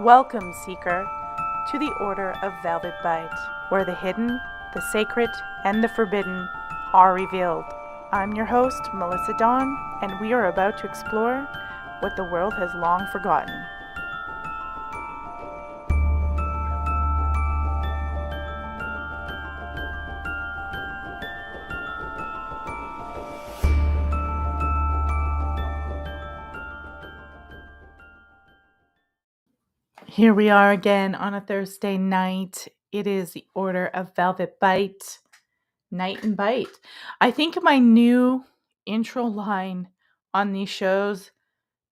Welcome, Seeker, to the Order of Velvet Bite, where the hidden, the sacred, and the forbidden are revealed. I'm your host, Melissa Dawn, and we are about to explore what the world has long forgotten. Here we are again on a Thursday night. It is the Order of Velvet Bite, Night and Bite. I think my new intro line on these shows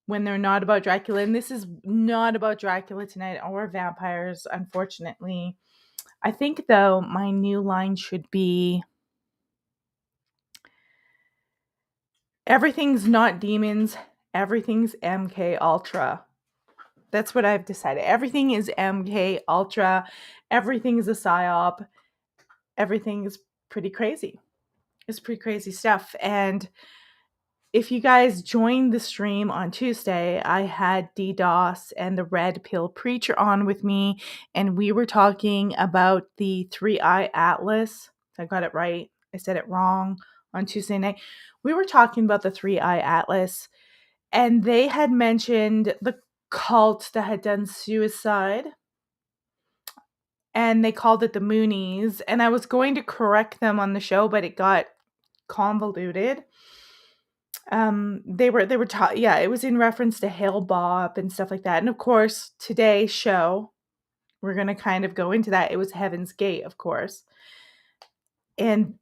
when they're not about Dracula, and this is not about Dracula tonight or vampires, unfortunately. I think, though, my new line should be everything's not demons, everything's MK Ultra. That's what I've decided. Everything is MK Ultra. Everything is a psyop. Everything is pretty crazy. It's pretty crazy stuff. And if you guys joined the stream on Tuesday, I had DDoS and the Red Pill Preacher on with me, and we were talking about the three-eye atlas. I got it right. I said it wrong on Tuesday night. We were talking about the three-eye atlas, and they had mentioned the cult that had done suicide, and they called it the Moonies, and I was going to correct them on the show, but it got convoluted. They were it was in reference to Hale Bopp and stuff like that. And of course, today's show, we're going to kind of go into that. It was Heaven's Gate, of course. And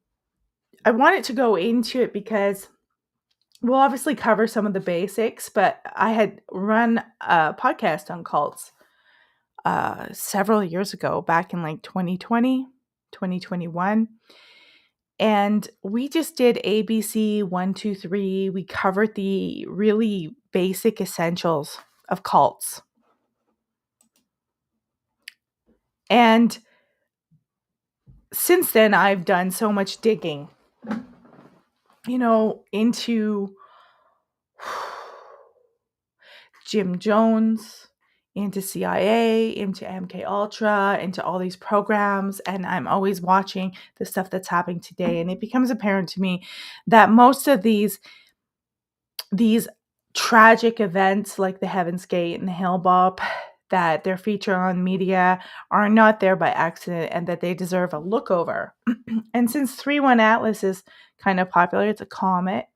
I wanted to go into it because we'll obviously cover some of the basics, but I had run a podcast on cults several years ago, back in like 2020, 2021. And we just did ABC 1, 2, 3. We covered the really basic essentials of cults. And since then, I've done so much digging, into Jim Jones, into CIA, into MK Ultra, into all these programs, and I'm always watching the stuff that's happening today. And it becomes apparent to me that most of these tragic events like the Heaven's Gate and the Hale Bopp that they're featured on media are not there by accident, and that they deserve a look over. And since 3-1 Atlas is kind of popular, it's a comet,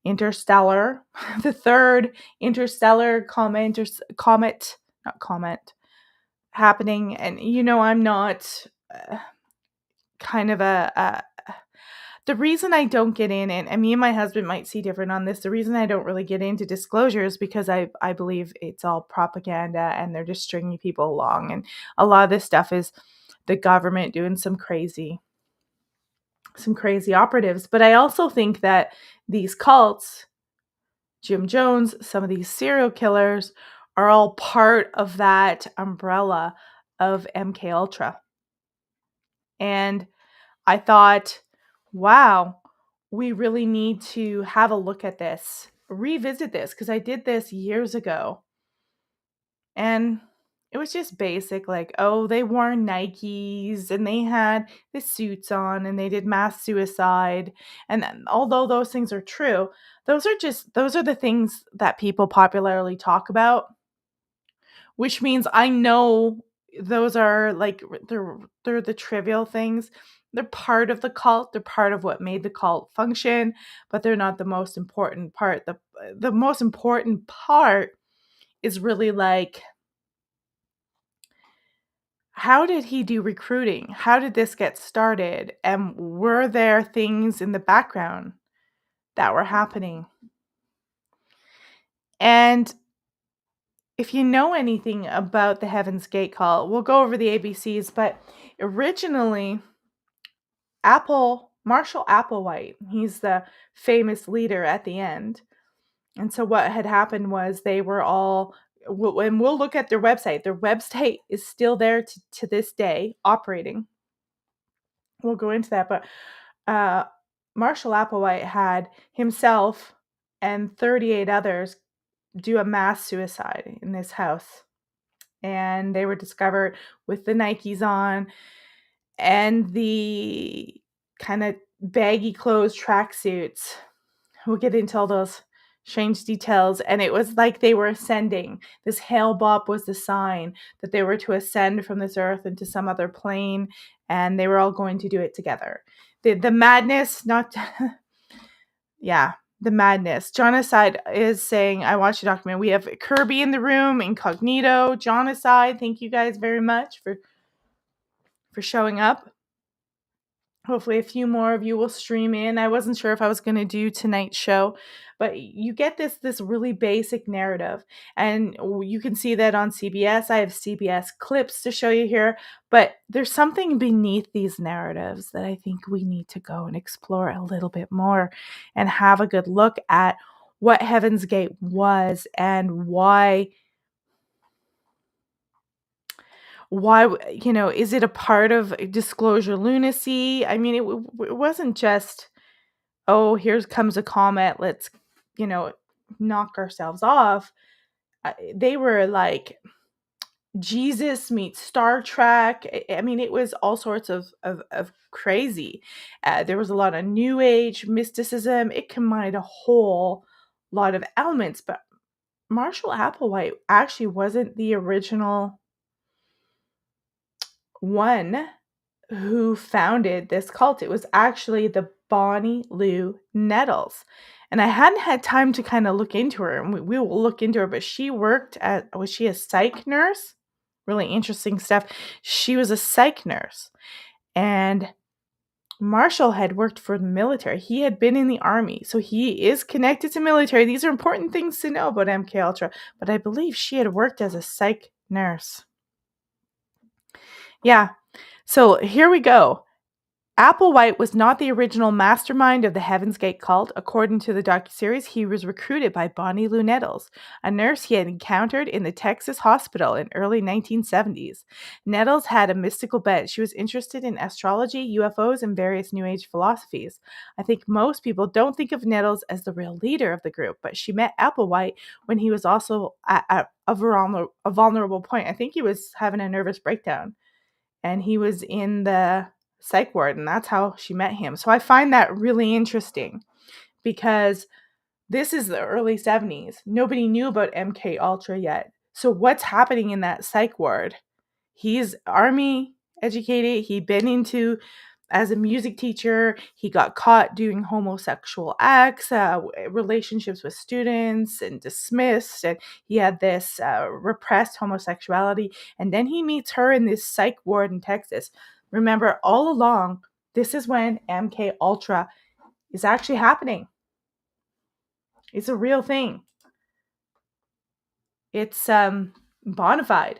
interstellar, the third interstellar comet happening. And I'm not kind of the reason I don't get in, and me and my husband might see different on this, the reason I don't really get into disclosure is because I believe it's all propaganda and they're just stringing people along. And a lot of this stuff is the government doing some crazy operatives. But I also think that these cults, Jim Jones, some of these serial killers are all part of that umbrella of MK Ultra. And I thought, wow, we really need to have a look at this, revisit this, because I did this years ago. And it was just basic, like, oh, they wore Nikes and they had the suits on and they did mass suicide. And then, although those things are true, those are the things that people popularly talk about, which means I know those are like, they're the trivial things. They're part of the cult. They're part of what made the cult function, but they're not the most important part. The most important part is really like, how did he do recruiting? How did this get started? And were there things in the background that were happening? And if you know anything about the Heaven's Gate cult, we'll go over the ABCs, but originally, Marshall Applewhite, he's the famous leader at the end. And so what had happened was they were all, and we'll look at their website. Their website is still there to this day, operating. We'll go into that, but Marshall Applewhite had himself and 38 others do a mass suicide in this house. and they were discovered with the Nikes on and the kind of baggy clothes tracksuits. We'll get into all those strange details. And it was like they were ascending. This Hale Bopp was the sign that they were to ascend from this earth into some other plane, and they were all going to do it together. The madness, not yeah, the madness. Jonaside is saying, I watched the document. We have Kirby in the room, Incognito, Jonaside. Thank you guys very much for showing up. Hopefully a few more of you will stream in. I wasn't sure if I was going to do tonight's show, but you get this really basic narrative, and you can see that on CBS. I have CBS clips to show you here, but there's something beneath these narratives that I think we need to go and explore a little bit more and have a good look at what Heaven's Gate was and why, is it a part of disclosure lunacy? I mean, it wasn't just, oh, here comes a comet, let's, knock ourselves off. They were like Jesus meets Star Trek. I mean, it was all sorts of crazy. There was a lot of New Age mysticism. It combined a whole lot of elements, but Marshall Applewhite actually wasn't the original one who founded this cult. It was actually the Bonnie Lou Nettles. And I hadn't had time to kind of look into her, and we will look into her, but she was she a psych nurse? Really interesting stuff. She was a psych nurse. And Marshall had worked for the military. He had been in the army, so he is connected to military. These are important things to know about MK Ultra, but I believe she had worked as a psych nurse. Yeah. So here we go. Applewhite was not the original mastermind of the Heaven's Gate cult. According to the docuseries, he was recruited by Bonnie Lou Nettles, a nurse he had encountered in the Texas hospital in early 1970s. Nettles had a mystical bent. She was interested in astrology, UFOs, and various New Age philosophies. I think most people don't think of Nettles as the real leader of the group, but she met Applewhite when he was also at a vulnerable point. I think he was having a nervous breakdown, and he was in the psych ward, and that's how she met him. So I find that really interesting because this is the early 70s. Nobody knew about MK Ultra yet. So what's happening in that psych ward? He's army educated. He'd been into as a music teacher. He got caught doing homosexual acts, relationships with students, and dismissed. And he had this repressed homosexuality. And then he meets her in this psych ward in Texas. Remember, all along, this is when MK Ultra is actually happening. It's a real thing. It's bona fide.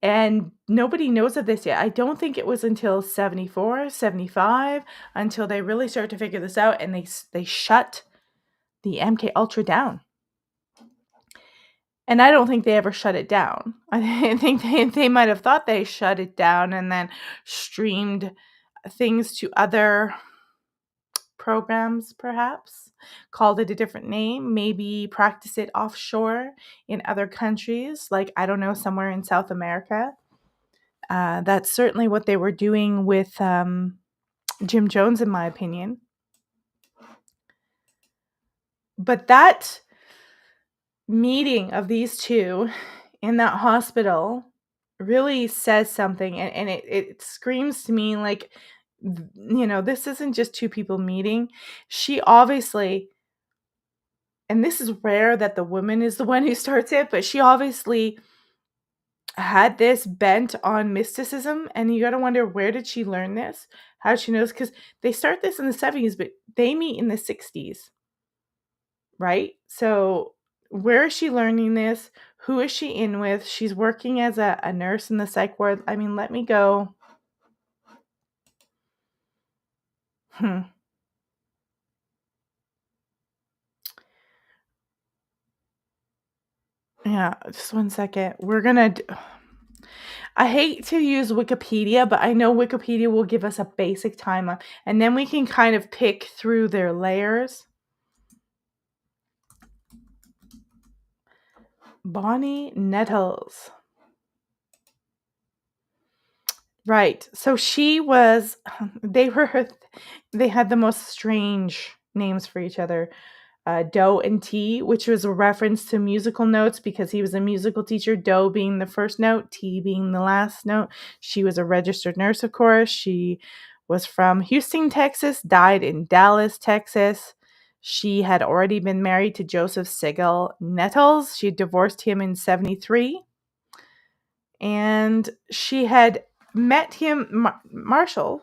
And nobody knows of this yet. I don't think it was until 74, 75 until they really start to figure this out, and they shut the MK Ultra down. And I don't think they ever shut it down. I think they might have thought they shut it down and then streamed things to other programs, perhaps, called it a different name, maybe practice it offshore in other countries, like, I don't know, somewhere in South America. That's certainly what they were doing with Jim Jones, in my opinion. But that meeting of these two in that hospital really says something, and it screams to me like, this isn't just two people meeting. She obviously, and this is rare that the woman is the one who starts it, but she obviously had this bent on mysticism, and you got to wonder, where did she learn this? How did she know this? Because they start this in the 70s, but they meet in the 60s, right? So where is she learning this? Who is she in with? She's working as a nurse in the psych ward. I mean, let me go. Yeah, just one second. I hate to use Wikipedia, but I know Wikipedia will give us a basic timeline, and then we can kind of pick through their layers. Bonnie Nettles. Right. So she was they were they had the most strange names for each other. Do and T, which was a reference to musical notes because he was a musical teacher, Do being the first note, T being the last note. She was a registered nurse, of course. She was from Houston, Texas, died in Dallas, Texas. She had already been married to Joseph Sigel Nettles. She divorced him in 73. And she had met him, Marshall,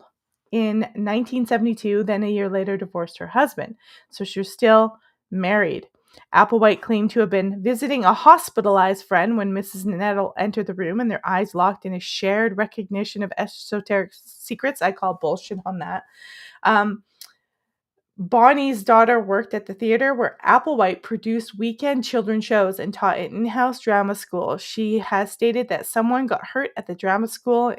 in 1972, then a year later divorced her husband. So she was still married. Applewhite claimed to have been visiting a hospitalized friend when Mrs. Nettle entered the room, and their eyes locked in a shared recognition of esoteric secrets. I call bullshit on that. Bonnie's daughter worked at the theater where Applewhite produced weekend children's shows and taught an in-house drama school. She has stated that someone got hurt at the drama school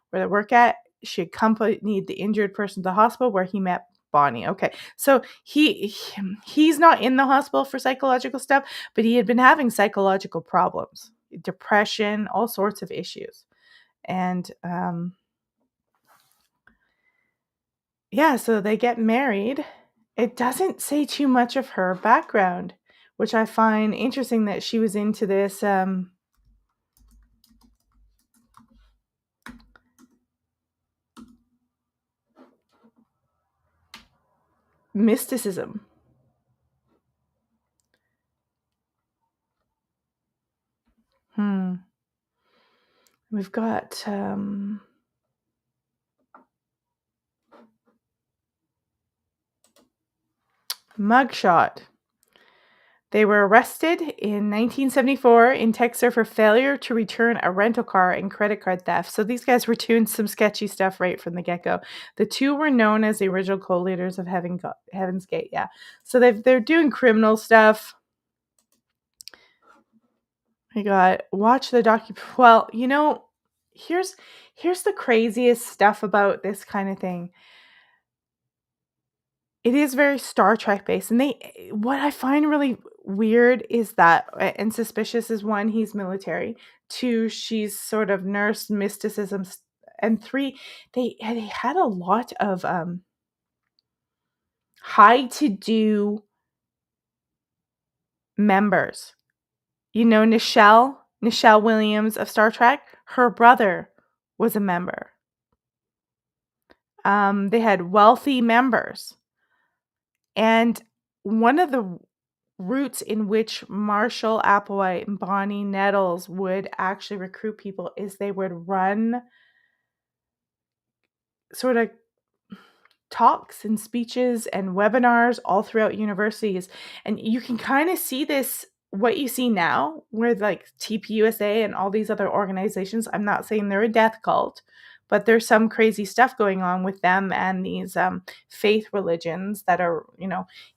where they work at. She accompanied the injured person to the hospital where he met Bonnie. Okay, so he's not in the hospital for psychological stuff, but he had been having psychological problems, depression, all sorts of issues. And yeah, so they get married. It doesn't say too much of her background, which I find interesting that she was into this mysticism. We've got mugshot. They were arrested in 1974 in Texas for failure to return a rental car and credit card theft. So these guys were doing some sketchy stuff right from the get-go. The two were known as the original co-leaders of Heaven's Gate. Yeah. So they're doing criminal stuff. I got watch the Well, here's the craziest stuff about this kind of thing. It is very Star Trek based, and what I find really weird is that and suspicious is, one, he's military, two, she's sort of nurse mysticism, and three, they had a lot of high to do members. Nichelle Williams of Star Trek, her brother was a member. They had wealthy members. And one of the routes in which Marshall Applewhite and Bonnie Nettles would actually recruit people is they would run sort of talks and speeches and webinars all throughout universities. And you can kind of see this, what you see now, where like TPUSA and all these other organizations, I'm not saying they're a death cult, but there's some crazy stuff going on with them and these faith religions that are,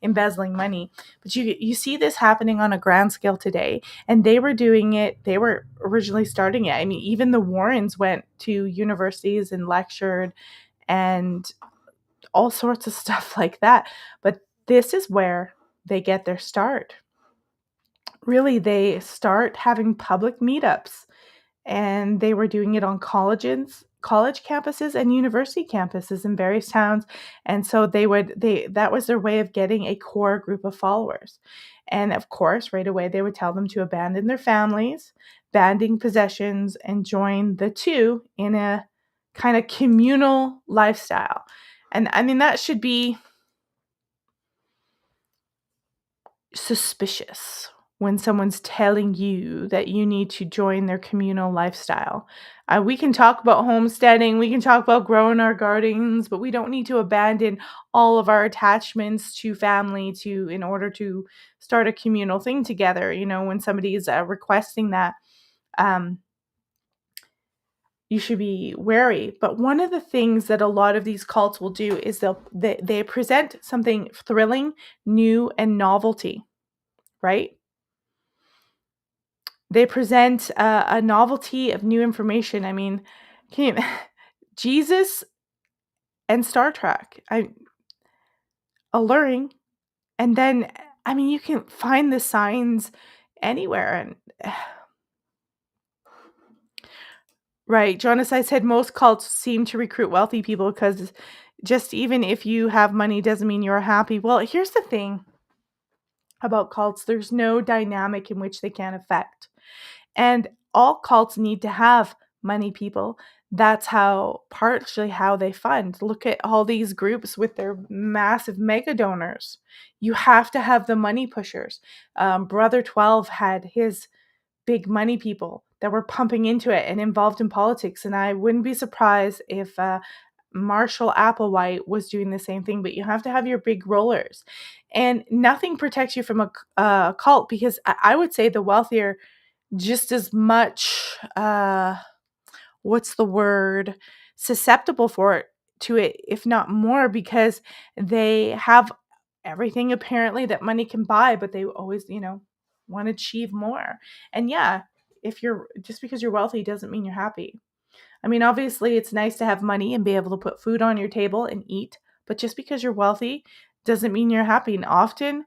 embezzling money. But you see this happening on a grand scale today, and they were doing it. They were originally starting it. I mean, even the Warrens went to universities and lectured and all sorts of stuff like that. But this is where they get their start. Really, they start having public meetups, and they were doing it on college campuses and university campuses in various towns. And so that was their way of getting a core group of followers. And of course, right away, they would tell them to abandon their families, banding possessions, and join the two in a kind of communal lifestyle. And I mean, that should be suspicious when someone's telling you that you need to join their communal lifestyle. We can talk about homesteading, we can talk about growing our gardens, but we don't need to abandon all of our attachments to family in order to start a communal thing together. When somebody is requesting that, you should be wary. But one of the things that a lot of these cults will do is they present something thrilling, new, and novelty, right? They present a novelty of new information. I mean, Jesus and Star Trek, alluring. And then, I mean, you can find the signs anywhere. And right, Jonas, I said most cults seem to recruit wealthy people because just even if you have money doesn't mean you're happy. Well, here's the thing about cults, there's no dynamic in which they can't affect. And all cults need to have money people. That's partially how they fund. Look at all these groups with their massive mega donors. You have to have the money pushers. Brother 12 had his big money people that were pumping into it and involved in politics. And I wouldn't be surprised if Marshall Applewhite was doing the same thing, but you have to have your big rollers. And nothing protects you from a cult, because I would say the wealthier just as much, what's the word, susceptible to it, if not more, because they have everything apparently that money can buy, but they always, want to achieve more. And yeah, if you're just because you're wealthy doesn't mean you're happy. I mean, obviously it's nice to have money and be able to put food on your table and eat, but just because you're wealthy doesn't mean you're happy. And often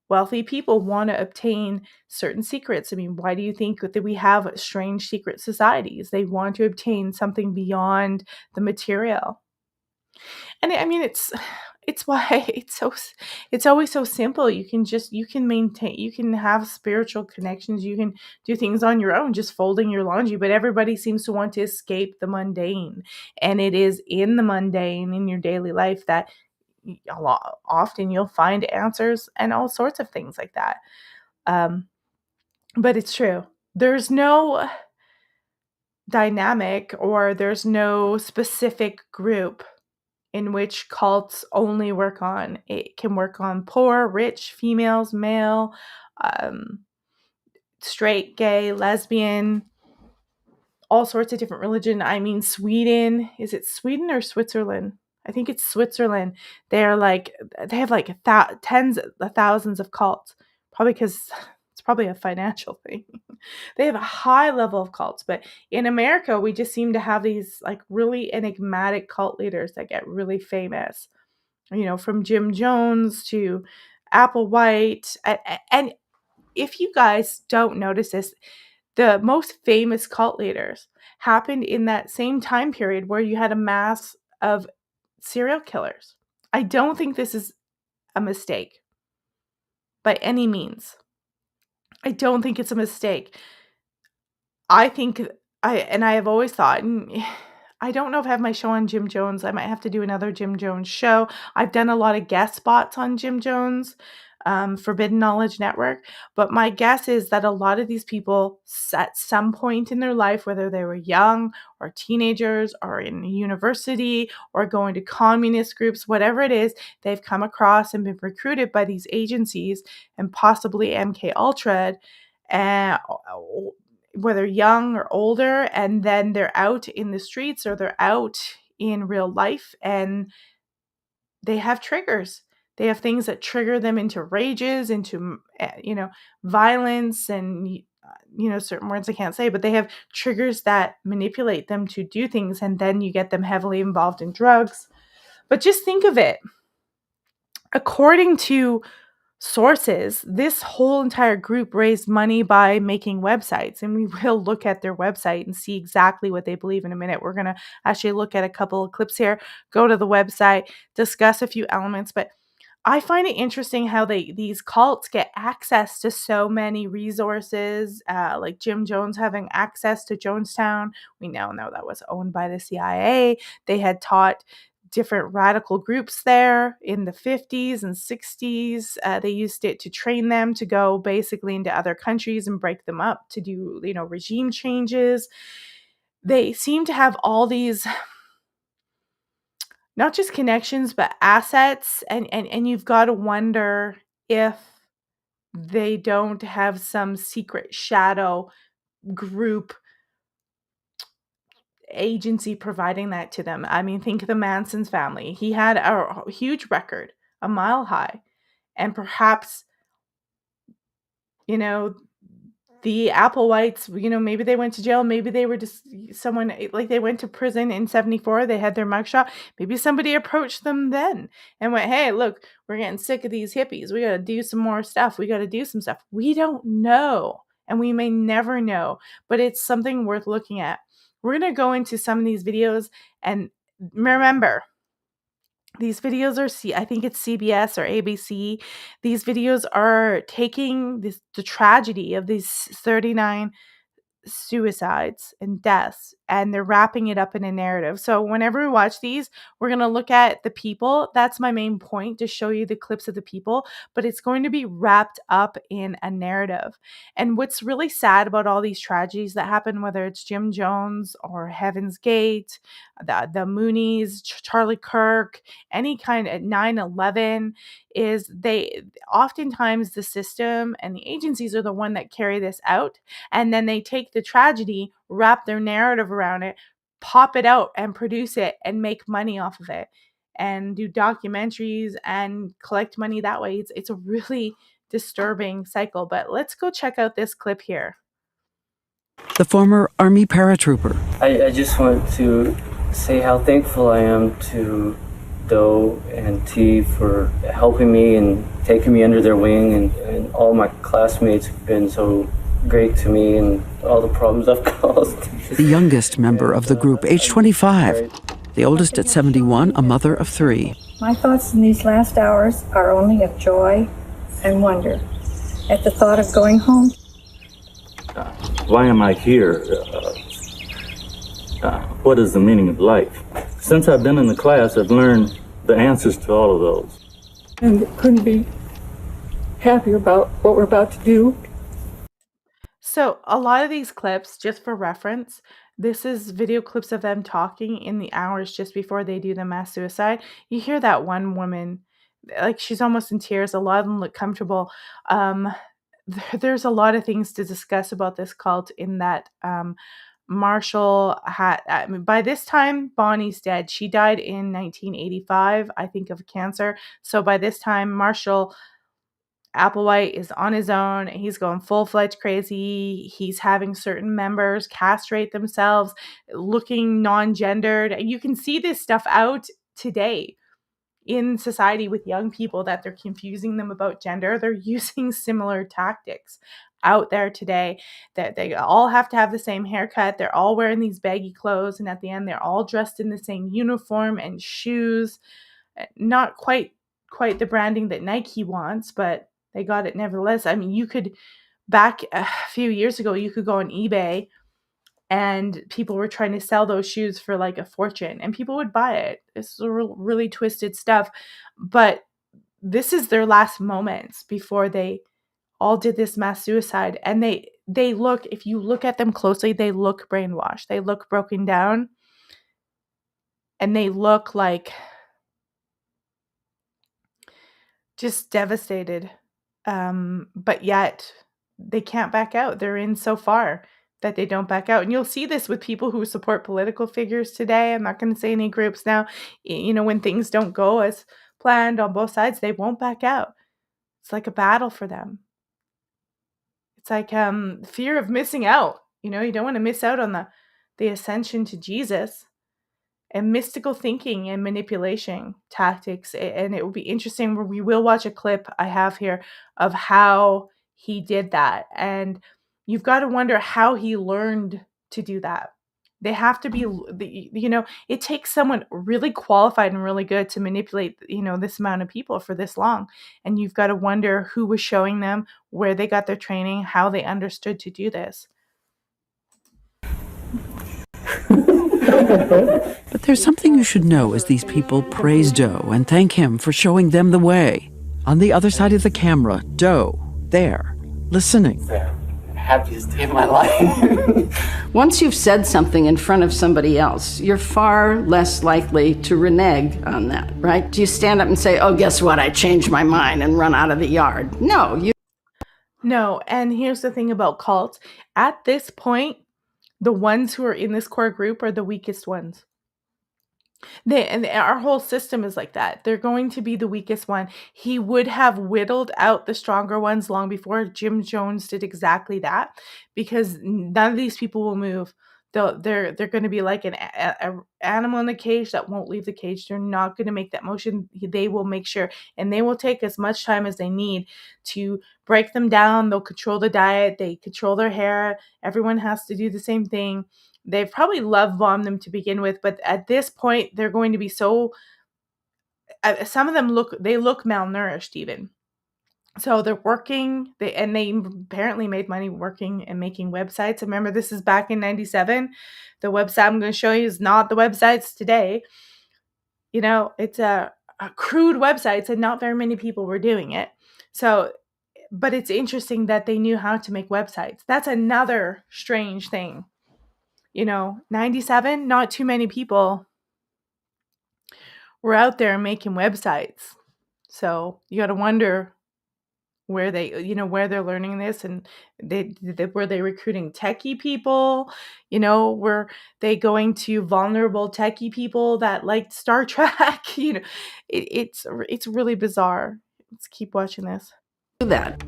wealthy people want to obtain certain secrets. I mean, why do you think that we have strange secret societies? They want to obtain something beyond the material. And I mean, it's why it's always so simple. You can maintain, you can have spiritual connections, you can do things on your own, just folding your laundry, but everybody seems to want to escape the mundane. And it is in the mundane, in your daily life, that often you'll find answers and all sorts of things like that. But it's true. There's no dynamic, or there's no specific group in which cults only work on. It can work on poor, rich, females, male, um, straight, gay, lesbian, all sorts of different religion. I mean, Sweden, is it Sweden or Switzerland? I think it's Switzerland. They have like tens of thousands of cults, probably because it's probably a financial thing. They have a high level of cults, but in America, we just seem to have these like really enigmatic cult leaders that get really famous. From Jim Jones to Applewhite. And if you guys don't notice this, the most famous cult leaders happened in that same time period where you had a mass of serial killers. I don't think this is a mistake by any means. I don't think it's a mistake. I think I have always thought, and I don't know if I have my show on Jim Jones. I might have to do another Jim Jones show. I've done a lot of guest spots on Jim Jones, Forbidden Knowledge Network. But my guess is that a lot of these people, at some point in their life, whether they were young or teenagers or in university or going to communist groups, whatever it is, they've come across and been recruited by these agencies and possibly MK Ultra, and whether young or older, and then they're out in the streets or they're out in real life, and they have triggers. They have things that trigger them into rages, into violence, and certain words I can't say, but they have triggers that manipulate them to do things, and then you get them heavily involved in drugs. But just think of it. According to sources, this whole entire group raised money by making websites, and we will look at their website and see exactly what they believe in a minute. We're going to actually look at a couple of clips here, go to the website, discuss a few elements, but I find it interesting how these cults get access to so many resources, like Jim Jones having access to Jonestown. We now know that was owned by the CIA. They had taught different radical groups there in the 50s and 60s. They used it to train them to go basically into other countries and break them up to do, regime changes. They seem to have all these, not just connections, but assets. And you've got to wonder if they don't have some secret shadow group agency providing that to them. I mean, think of the Manson's family. He had a huge record, a mile high, and perhaps, the Applewhites, maybe they went to jail, maybe they were just someone, like they went to prison in 74, they had their mugshot. Maybe somebody approached them then and went, hey, look, we're getting sick of these hippies. We got to do some more stuff. We got to do some stuff. We don't know. and we may never know, but it's something worth looking at. We're going to go into some of these videos, and remember, these videos are, I think it's CBS or ABC. These videos are taking the tragedy of these 39 suicides and deaths, and they're wrapping it up in a narrative. So whenever we watch these, we're going to look at the people. That's my main point, to show you the clips of the people, but it's going to be wrapped up in a narrative. And what's really sad about all these tragedies that happen, whether it's Jim Jones or Heaven's Gate, the Moonies, Charlie Kirk, any kind of 9/11, is they oftentimes, the system and the agencies are the one that carry this out, and then they take the tragedy, wrap their narrative around it, pop it out and produce it and make money off of it, and do documentaries and collect money that way. It's a really disturbing cycle. But let's go check out this clip here. The former Army paratrooper. I just want to say how thankful I am to Doe and T for helping me and taking me under their wing, and all my classmates have been so great to me, and all the problems I've caused. The youngest member of the group, age 25. The oldest at 71, a mother of 3. My thoughts in these last hours are only of joy and wonder at the thought of going home. Why am I here? What is the meaning of life? Since I've been in the class, I've learned the answers to all of those. And couldn't be happier about what we're about to do. So a lot of these clips, just for reference, this is video clips of them talking in the hours just before they do the mass suicide. You hear that one woman, like, she's almost in tears. A lot of them look comfortable. There's a lot of things to discuss about this cult, in that Marshall had, I mean, by this time, Bonnie's dead. She died in 1985, I think, of cancer. So by this time, Marshall Applewhite is on his own. He's going full-fledged crazy. He's having certain members castrate themselves, looking non-gendered. And you can see this stuff out today in society with young people, that they're confusing them about gender. They're using similar tactics out there today, that they all have to have the same haircut. They're all wearing these baggy clothes, and at the end, they're all dressed in the same uniform and shoes. Not quite the branding that Nike wants, but they got it nevertheless. I mean, you could, back a few years ago, you could go on eBay, and people were trying to sell those shoes for like a fortune, and people would buy it. It's really twisted stuff. But this is their last moments before they all did this mass suicide. And they look, if you look at them closely, they look brainwashed. They look broken down, and they look like just devastated. But yet they can't back out. They're in so far that they don't back out. And you'll see this with people who support political figures today. I'm not going to say any groups now. You know, when things don't go as planned on both sides, they won't back out. It's like a battle for them. It's like fear of missing out. You know, you don't want to miss out on the ascension to Jesus. And mystical thinking and manipulation tactics. And it will be interesting, where we will watch a clip I have here of how he did that. And you've got to wonder how he learned to do that. They have to be, you know, it takes someone really qualified and really good to manipulate, you know, this amount of people for this long. And you've got to wonder who was showing them, where they got their training, how they understood to do this. But there's something you should know as these people praise Doe and thank him for showing them the way. On the other side of the camera, Doe, there, listening. Happiest day of my life. Once you've said something in front of somebody else, you're far less likely to renege on that, right? Do you stand up and say, oh, guess what, I changed my mind, and run out of the yard? No, and here's the thing about cults. At this point, the ones who are in this core group are the weakest ones. Our whole system is like that. They're going to be the weakest one. He would have whittled out the stronger ones long before. Jim Jones did exactly that, because none of these people will move. they're going to be like an animal in the cage that won't leave the cage. They're not going to make that motion. They will make sure, and they will take as much time as they need to break them down. They'll control the diet. They control their hair. Everyone has to do the same thing. They've probably love bombed them to begin with, but at this point, they're going to be so. Some of them look malnourished even. So they're working, they apparently made money working and making websites. Remember, this is back in 97. The website I'm going to show you is not the websites today. You know, it's a crude websites and not very many people were doing it. So, but it's interesting that they knew how to make websites. That's another strange thing. You know, 97, not too many people were out there making websites. So you got to wonder where they're learning this, and were they recruiting techie people? You know, were they going to vulnerable techie people that liked Star Trek? You know, it's really bizarre. Let's keep watching this. Do that.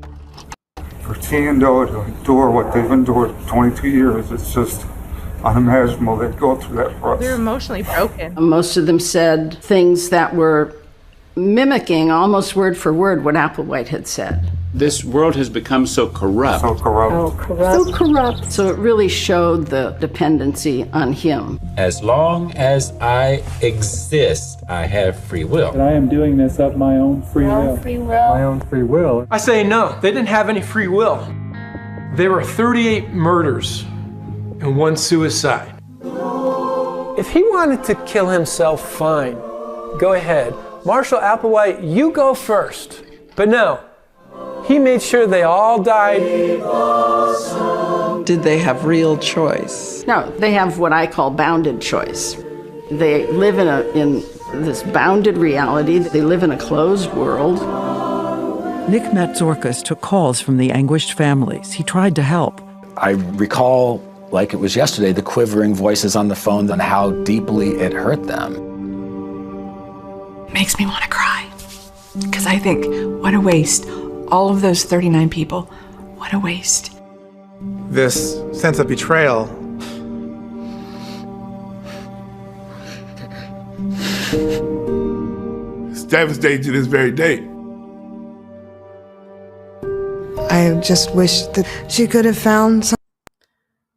For T&O to endure what they've endured 22 years, it's just unimaginable they'd go through that process. They're emotionally broken. Most of them said things that were mimicking almost word for word what Applewhite had said. This world has become so corrupt. So corrupt. So corrupt. So it really showed the dependency on him. As long as I exist, I have free will. And I am doing this of my own free will. My own free will. I say no, they didn't have any free will. There were 38 murders and 1 suicide. If he wanted to kill himself, fine. Go ahead. Marshall Applewhite, you go first. But no, he made sure they all died. Did they have real choice? No, they have what I call bounded choice. They live in this bounded reality. They live in a closed world. Nick Matzorkas took calls from the anguished families. He tried to help. I recall, like it was yesterday, the quivering voices on the phone and how deeply it hurt them. Makes me want to cry. Because I think, what a waste. All of those 39 people, what a waste. This sense of betrayal. It's devastating to this very day. I just wish that she could have found some.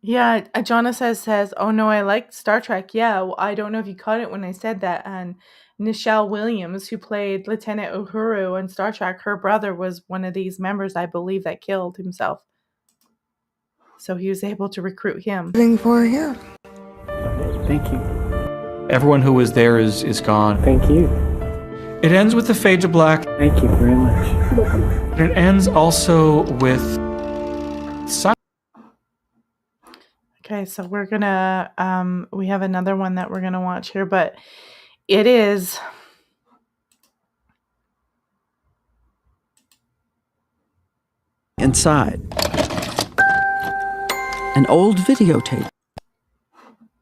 Yeah, Jonna says, oh no, I liked Star Trek. Yeah, well, I don't know if you caught it when I said that. And Nichelle Williams, who played Lieutenant Uhuru on Star Trek, her brother was one of these members, I believe, that killed himself. So he was able to recruit him. For him. Thank you. Everyone who was there is gone. Thank you. It ends with the fade to black. Thank you very much. It ends also with silence. Okay, so we're gonna we have another one that we're gonna watch here, but it is inside an old videotape.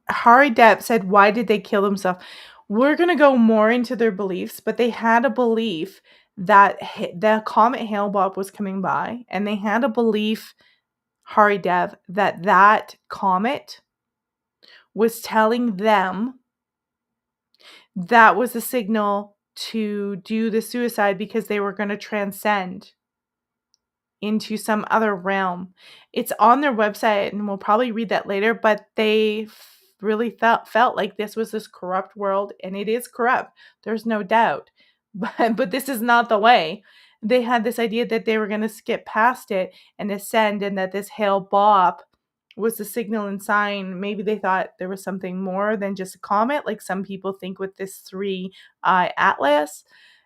Hari Depp said, why did they kill themselves? We're going to go more into their beliefs, but they had a belief that the comet Hale-Bopp was coming by, and they had a belief, Hari Depp, that comet was telling them that was a signal to do the suicide because they were going to transcend into some other realm. It's on their website, and we'll probably read that later, but they really felt like this was this corrupt world, and it is corrupt. There's no doubt. But this is not the way. They had this idea that they were going to skip past it and ascend, and that this Hale-Bopp was the signal and sign. Maybe they thought there was something more than just a comet, like some people think with this 3-eye atlas.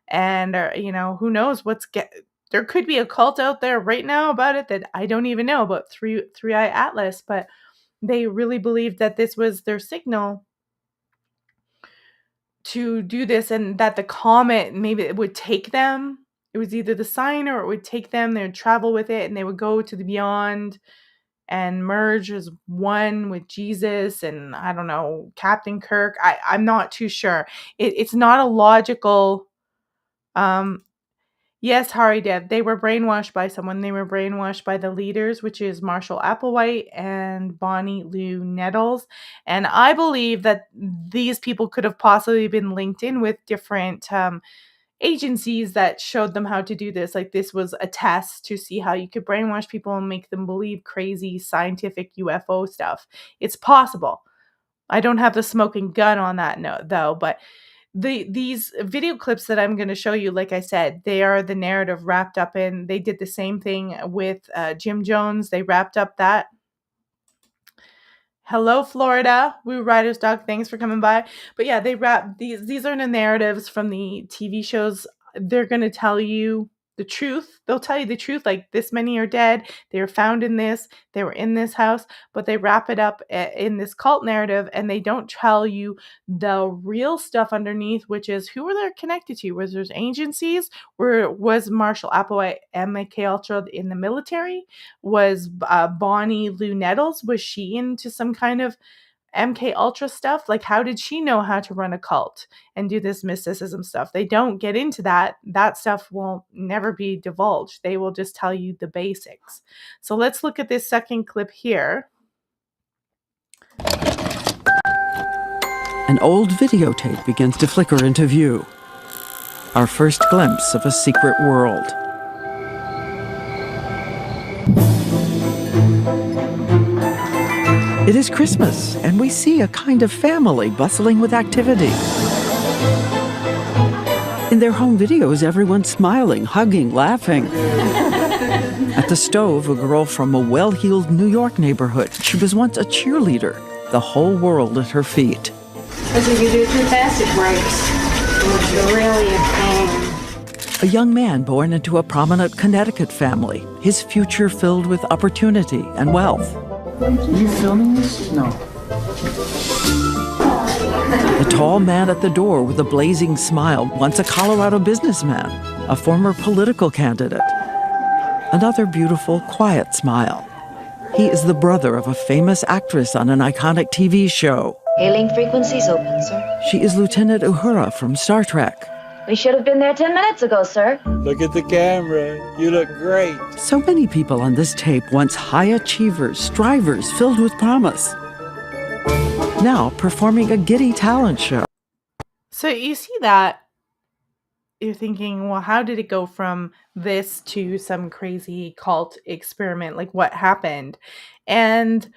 And, who knows there could be a cult out there right now about it that I don't even know about 3-eye atlas, but they really believed that this was their signal to do this, and that the comet, maybe it would take them. It was either the sign or it would take them. They would travel with it, and they would go to the beyond and merge as one with Jesus and, I don't know, Captain Kirk. I'm not too sure. It's not a logical, Yes, Hari Dev. They were brainwashed by someone. They were brainwashed by the leaders, which is Marshall Applewhite and Bonnie Lou Nettles. And I believe that these people could have possibly been linked in with different agencies that showed them how to do this. Like this was a test to see how you could brainwash people and make them believe crazy scientific UFO stuff. It's possible. I don't have the smoking gun on that note, though, but these video clips that I'm going to show you, like I said, they are the narrative wrapped up in. They did the same thing with Jim Jones. They wrapped up that. Hello, Florida. Woo Riders Dog. Thanks for coming by. But yeah, they wrap these are the narratives from the TV shows. They're going to tell you the truth. They'll tell you the truth. Like this many are dead. They were found in this. They were in this house. But they wrap it up in this cult narrative, and they don't tell you the real stuff underneath, which is who were they connected to? Was there agencies? Was Marshall Applewhite MK Ultra in the military? Was Bonnie Lou Nettles, was she into some kind of MK Ultra stuff? Like, how did she know how to run a cult and do this mysticism stuff? They don't get into that. That stuff will never be divulged. They will just tell you the basics. So let's look at this second clip here. An old videotape begins to flicker into view. Our first glimpse of a secret world. It is Christmas, and we see a kind of family bustling with activity. In their home videos, everyone's smiling, hugging, laughing. At the stove, a girl from a well-heeled New York neighborhood. She was once a cheerleader, the whole world at her feet. Because if you do too fast, it breaks. It's really a pain. A young man born into a prominent Connecticut family, his future filled with opportunity and wealth. Are you filming this? No. The tall man at the door with a blazing smile, once a Colorado businessman, a former political candidate. Another beautiful, quiet smile. He is the brother of a famous actress on an iconic TV show. Hailing frequencies open, sir. She is Lieutenant Uhura from Star Trek. We should have been there 10 minutes ago, sir. Look at the camera. You look great. So many people on this tape once high achievers, strivers filled with promise. Now performing a giddy talent show. So you see that, you're thinking, well, how did it go from this to some crazy cult experiment? Like, what happened? And,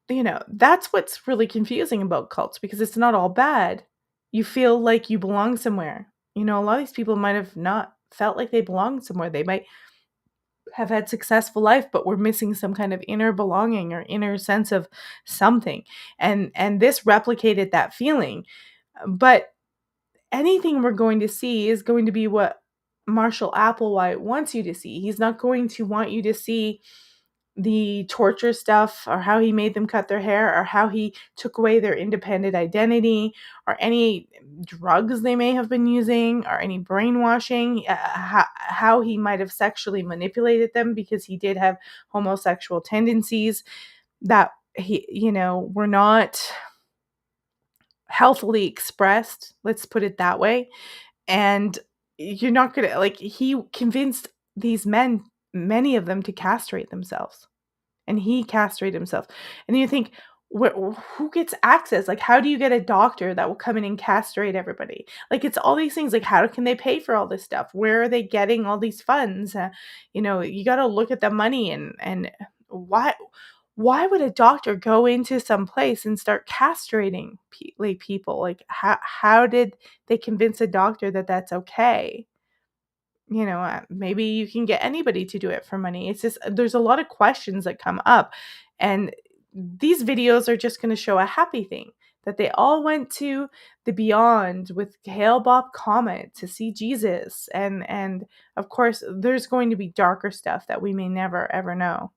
you know, that's what's really confusing about cults, because it's not all bad. You feel like you belong somewhere. You know, a lot of these people might have not felt like they belonged somewhere. They might have had successful life, but were missing some kind of inner belonging or inner sense of something. And this replicated that feeling. But anything we're going to see is going to be what Marshall Applewhite wants you to see. He's not going to want you to see the torture stuff, or how he made them cut their hair, or how he took away their independent identity, or any drugs they may have been using, or any brainwashing, how he might have sexually manipulated them, because he did have homosexual tendencies that he, you know, were not healthily expressed, let's put it that way. And you're not gonna, like, he convinced these men, many of them, to castrate themselves, and he castrated himself. And then you think, who gets access? Like, how do you get a doctor that will come in and castrate everybody? Like, it's all these things. Like, how can they pay for all this stuff? Where are they getting all these funds? You know, you got to look at the money, and why would a doctor go into some place and start castrating people? Like, how did they convince a doctor that that's okay? You know, maybe you can get anybody to do it for money. It's just, there's a lot of questions that come up. And these videos are just going to show a happy thing, that they all went to the beyond with Hale Bopp Comet to see Jesus. And of course, there's going to be darker stuff that we may never, ever know.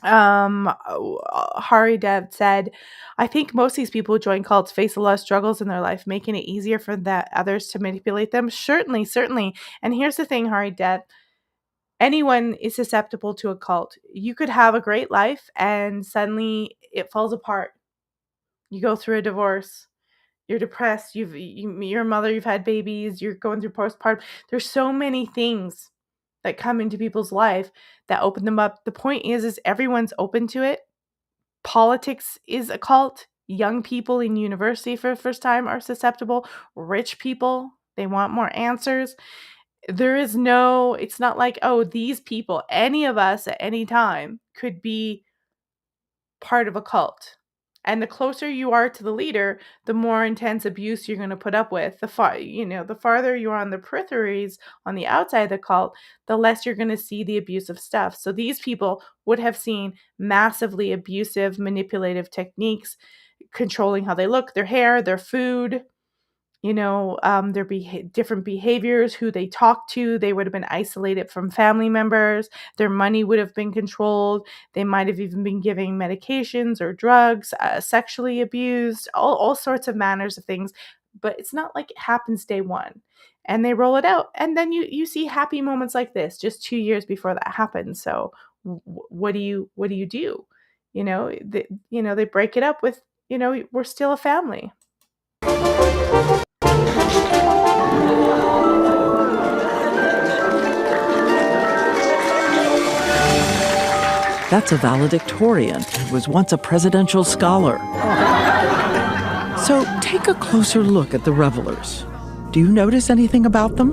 Hari Dev said, I think most of these people who join cults face a lot of struggles in their life, making it easier for others to manipulate them. Certainly. And here's the thing, Hari Dev, anyone is susceptible to a cult. You could have a great life and suddenly it falls apart. You go through a divorce. you're depressed, you're a mother, you've had babies, you're going through postpartum. There's so many things that come into people's life that open them up. The point is everyone's open to it. Politics is a cult. Young people in university for the first time are susceptible. Rich people, they want more answers. It's not like, oh, these people, any of us at any time could be part of a cult. And the closer you are to the leader, the more intense abuse you're going to put up with. The farther you're on the peripheries, on the outside of the cult, the less you're going to see the abusive stuff. So these people would have seen massively abusive, manipulative techniques, controlling how they look, their hair, their food, their different behaviors, who they talk to. They would have been isolated from family members. Their money would have been controlled. They might have even been giving medications or drugs, sexually abused, all sorts of manners of things. But it's not like it happens day one. And they roll it out. And then you see happy moments like this just 2 years before that happens. So what do you do? They break it up with, we're still a family. That's a valedictorian who was once a presidential scholar. So take a closer look at the revelers. Do you notice anything about them?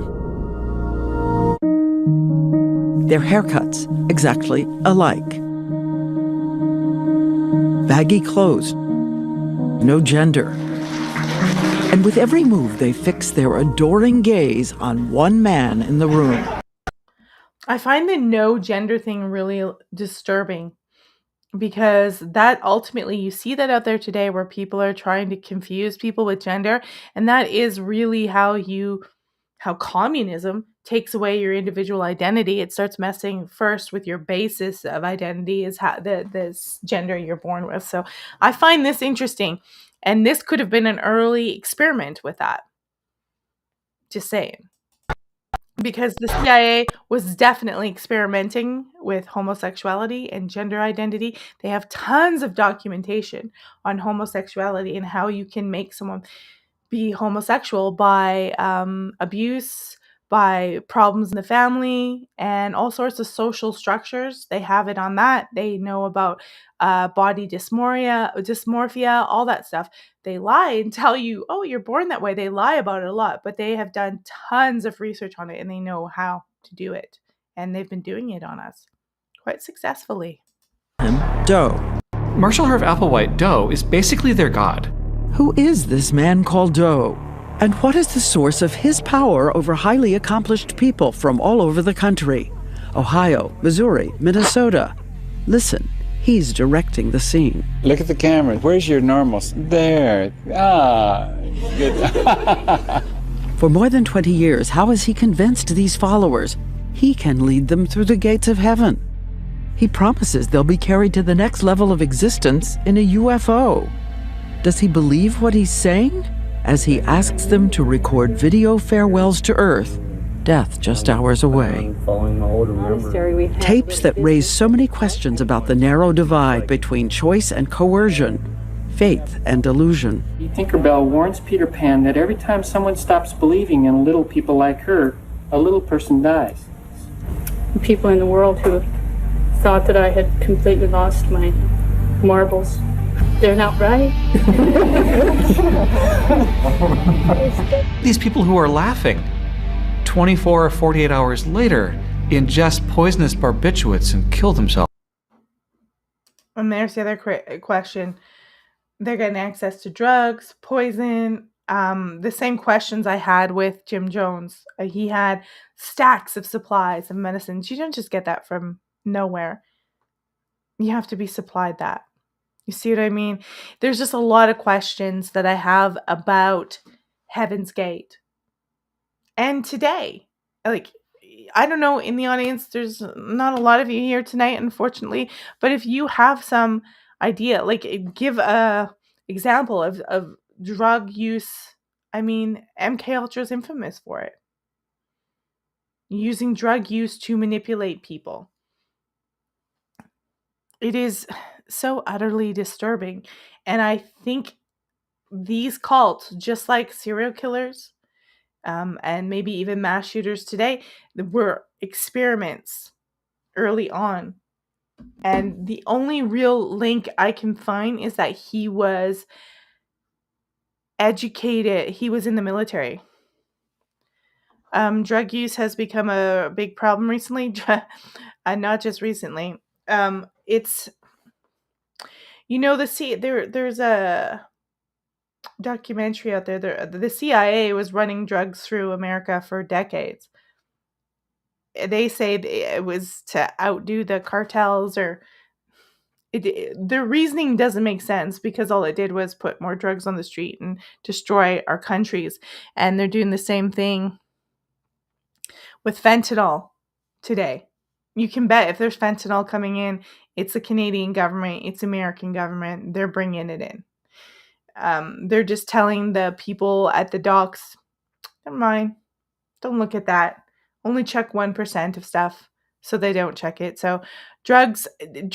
Their haircuts, exactly alike. Baggy clothes, no gender. And with every move, they fix their adoring gaze on one man in the room. I find the no gender thing really disturbing, because that ultimately, you see that out there today where people are trying to confuse people with gender. And that is really how communism takes away your individual identity. It starts messing first with your basis of identity, is how this gender you're born with. So I find this interesting. And this could have been an early experiment with that. Just saying. Because the CIA was definitely experimenting with homosexuality and gender identity. They have tons of documentation on homosexuality and how you can make someone be homosexual by abuse, by problems in the family, and all sorts of social structures. They have it on that. They know about body dysmorphia, all that stuff. They lie and tell you, oh, you're born that way. They lie about it a lot, but they have done tons of research on it and they know how to do it. And they've been doing it on us quite successfully. Doe. Marshall Herb Applewhite, Doe, is basically their god. Who is this man called Doe? And what is the source of his power over highly accomplished people from all over the country? Ohio, Missouri, Minnesota. Listen, he's directing the scene. Look at the camera. Where's your normals? There. Good. For more than 20 years, how has he convinced these followers he can lead them through the gates of heaven? He promises they'll be carried to the next level of existence in a UFO. Does he believe what he's saying? As he asks them to record video farewells to Earth, death just hours away. Tapes that raise so many questions about the narrow divide between choice and coercion, faith and delusion. Tinkerbell warns Peter Pan that every time someone stops believing in little people like her, a little person dies. People in the world who thought that I had completely lost my marbles. They're not right. These people who are laughing 24 or 48 hours later ingest poisonous barbiturates and kill themselves. And there's the other question. They're getting access to drugs, poison, the same questions I had with Jim Jones. He had stacks of supplies of medicines. You don't just get that from nowhere. You have to be supplied that. You see what I mean? There's just a lot of questions that I have about Heaven's Gate. And today, like, I don't know, in the audience, there's not a lot of you here tonight, unfortunately, but if you have some idea, like, give a example of drug use. I mean, MK Ultra is infamous for it. Using drug use to manipulate people. It is so utterly disturbing. And I think these cults, just like serial killers, and maybe even mass shooters today, were experiments early on. And the only real link I can find is that he was educated. He was in the military. Drug use has become a big problem recently, not just recently. It's there's a documentary out there. The CIA was running drugs through America for decades. They say it was to outdo the cartels, or their reasoning doesn't make sense, because all it did was put more drugs on the street and destroy our countries. And they're doing the same thing with fentanyl today. You can bet if there's fentanyl coming in, it's the Canadian government, it's American government, they're bringing it in. They're just telling the people at the docks, never mind, don't look at that. Only check 1% of stuff, so they don't check it. So drugs it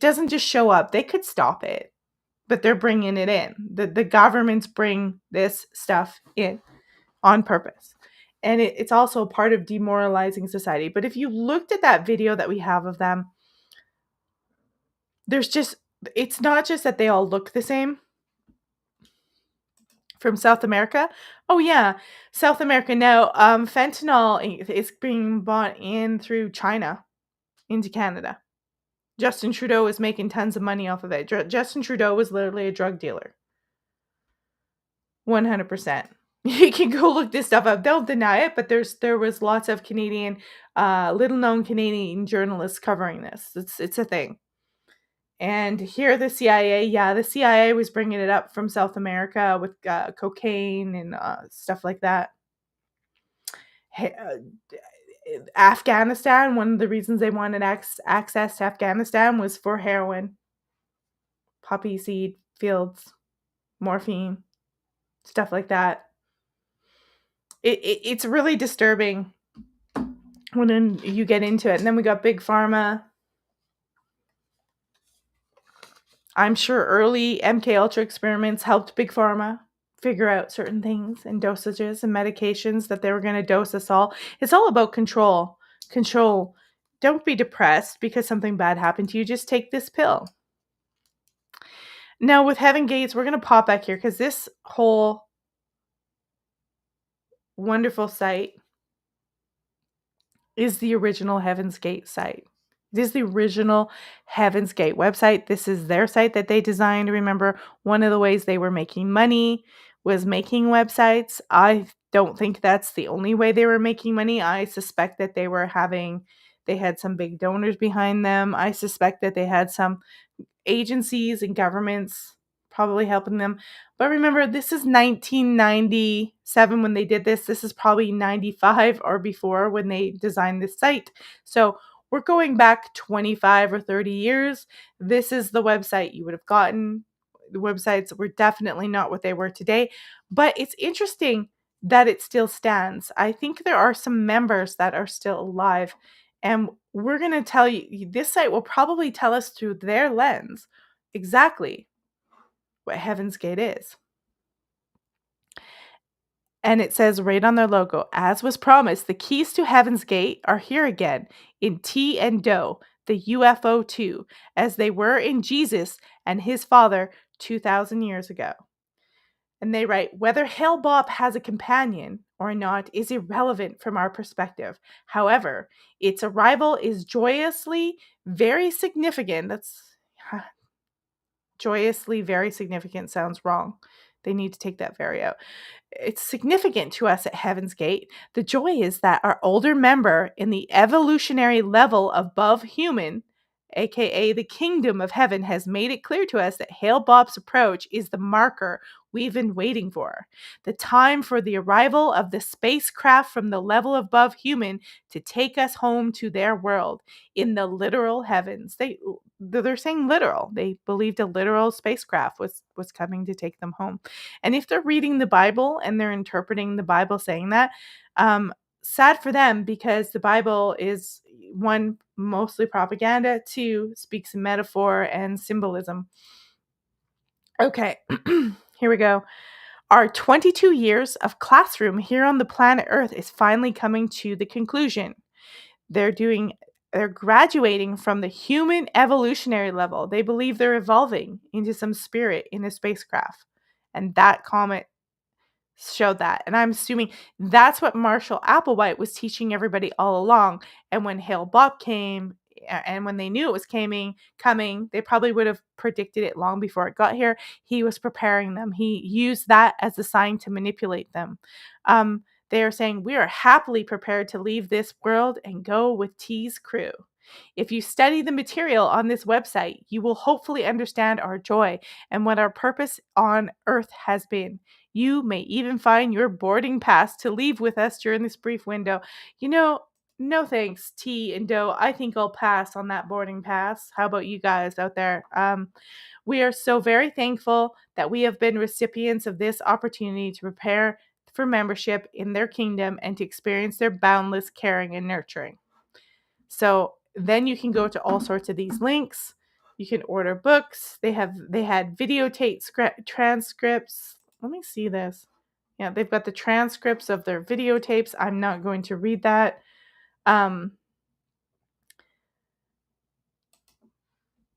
doesn't just show up. They could stop it, but they're bringing it in. The governments bring this stuff in on purpose. And it's also a part of demoralizing society. But if you looked at that video that we have of them, it's not just that they all look the same. From South America. Oh yeah, South America. Now, fentanyl is being bought in through China into Canada. Justin Trudeau is making tons of money off of it. Justin Trudeau was literally a drug dealer. 100%. You can go look this stuff up. Don't deny it, but there was lots of Canadian, little known Canadian journalists covering this. It's a thing. And here the CIA was bringing it up from South America with cocaine and stuff like that. Afghanistan, one of the reasons they wanted access to Afghanistan was for heroin, poppy seed fields, morphine, stuff like that. It's really disturbing when you get into it. And then we got Big Pharma. I'm sure early MK Ultra experiments helped Big Pharma figure out certain things and dosages and medications that they were going to dose us all. It's all about control. Control. Don't be depressed because something bad happened to you. Just take this pill. Now, with Heaven Gates, we're going to pop back here because this whole wonderful site is the original Heaven's Gate site. This is the original Heaven's Gate website. This is their site that they designed. Remember, one of the ways they were making money was making websites. I don't think that's the only way they were making money. I suspect that they had some big donors behind them. I suspect that they had some agencies and governments probably helping them. But remember, this is 1997 when they did this. This is probably 95 or before when they designed this site. So we're going back 25 or 30 years. This is the website you would have gotten. The websites were definitely not what they were today. But it's interesting that it still stands. I think there are some members that are still alive. And we're going to tell you, this site will probably tell us through their lens exactly what Heaven's Gate is. And it says right on their logo, as was promised, the keys to Heaven's Gate are here again in T and Do, the UFO-2, as they were in Jesus and his father 2,000 years ago. And they write, whether Hale-Bopp has a companion or not is irrelevant from our perspective. However, its arrival is joyously very significant. Joyously very significant sounds wrong. They need to take that very out. It's significant to us at Heaven's Gate. The joy is that our older member in the evolutionary level above human, aka the kingdom of heaven, has made it clear to us that Hale-Bopp's approach is the marker we've been waiting for. The time for the arrival of the spacecraft from the level above human to take us home to their world in the literal heavens. They're saying literal. They believed a literal spacecraft was coming to take them home. And if they're reading the Bible and they're interpreting the Bible saying that, sad for them, because the Bible is, one, mostly propaganda, two, speaks in metaphor and symbolism. Okay. Here we go. Our 22 years of classroom here on the planet Earth is finally coming to the conclusion. They're graduating from the human evolutionary level. They believe they're evolving into some spirit in a spacecraft. And that comet showed that. And I'm assuming that's what Marshall Applewhite was teaching everybody all along. And when Hale Bopp came, and when they knew it was coming, they probably would have predicted it long before it got here. He was preparing them. He used that as a sign to manipulate them. They are saying, we are happily prepared to leave this world and go with T's crew. If you study the material on this website, you will hopefully understand our joy and what our purpose on Earth has been. You may even find your boarding pass to leave with us during this brief window. No thanks, T and Doe. I think I'll pass on that boarding pass. How about you guys out there? We are so very thankful that we have been recipients of this opportunity to prepare for membership in their kingdom and to experience their boundless caring and nurturing. So then you can go to all sorts of these links. You can order books. They had videotape transcripts. Let me see this. Yeah, they've got the transcripts of their videotapes. I'm not going to read that.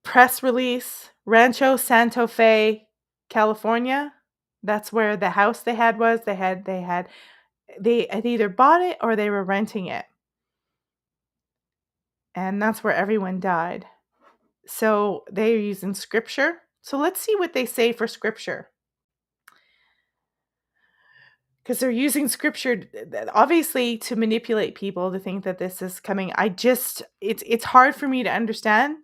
Press release, Rancho Santa Fe, California. That's where the house they had was. They had either bought it or they were renting it. And that's where everyone died. So they're using scripture. So let's see what they say for scripture. Because they're using scripture, obviously, to manipulate people to think that this is coming. It's hard for me to understand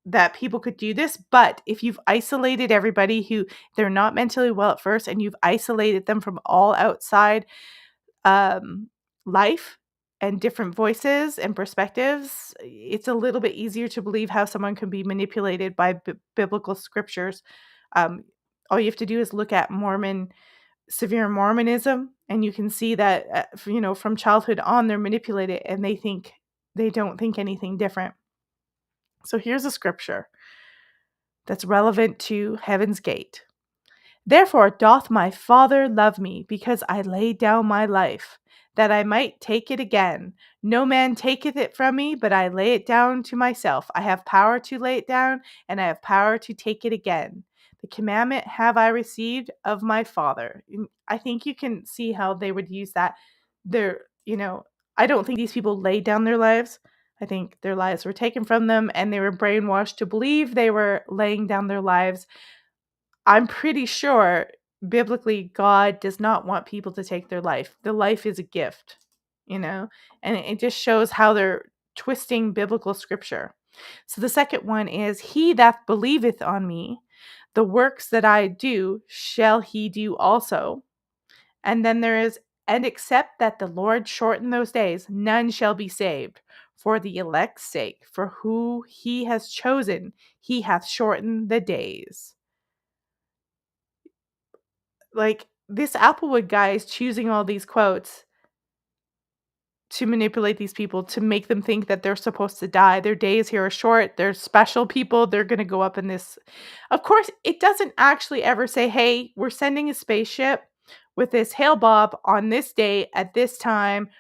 that people could do this. But if you've isolated everybody who they're not mentally well at first, and you've isolated them from all outside life and different voices and perspectives, it's a little bit easier to believe how someone can be manipulated by biblical scriptures. All you have to do is look at severe Mormonism, and you can see that from childhood on they're manipulated, and they don't think anything different. So here's a scripture that's relevant to Heaven's Gate. Therefore doth my Father love me, because I laid down my life, that I might take it again. No man taketh it from me, but I lay it down to myself. I have power to lay it down, and I have power to take it again. The commandment have I received of my Father. I think you can see how they would use that. I don't think these people laid down their lives. I think their lives were taken from them, and they were brainwashed to believe they were laying down their lives. I'm pretty sure biblically God does not want people to take their life. The life is a gift, and it just shows how they're twisting biblical scripture. So the second one is, he that believeth on me, the works that I do shall he do also. And then there is, and except that the Lord shorten those days, none shall be saved. For the elect's sake, for who he has chosen, he hath shortened the days. Like, this Applewood guy is choosing all these quotes to manipulate these people, to make them think that they're supposed to die. Their days here are short. They're special people. They're going to go up in this. Of course, it doesn't actually ever say, hey, we're sending a spaceship with this Hale Bopp on this day at this time,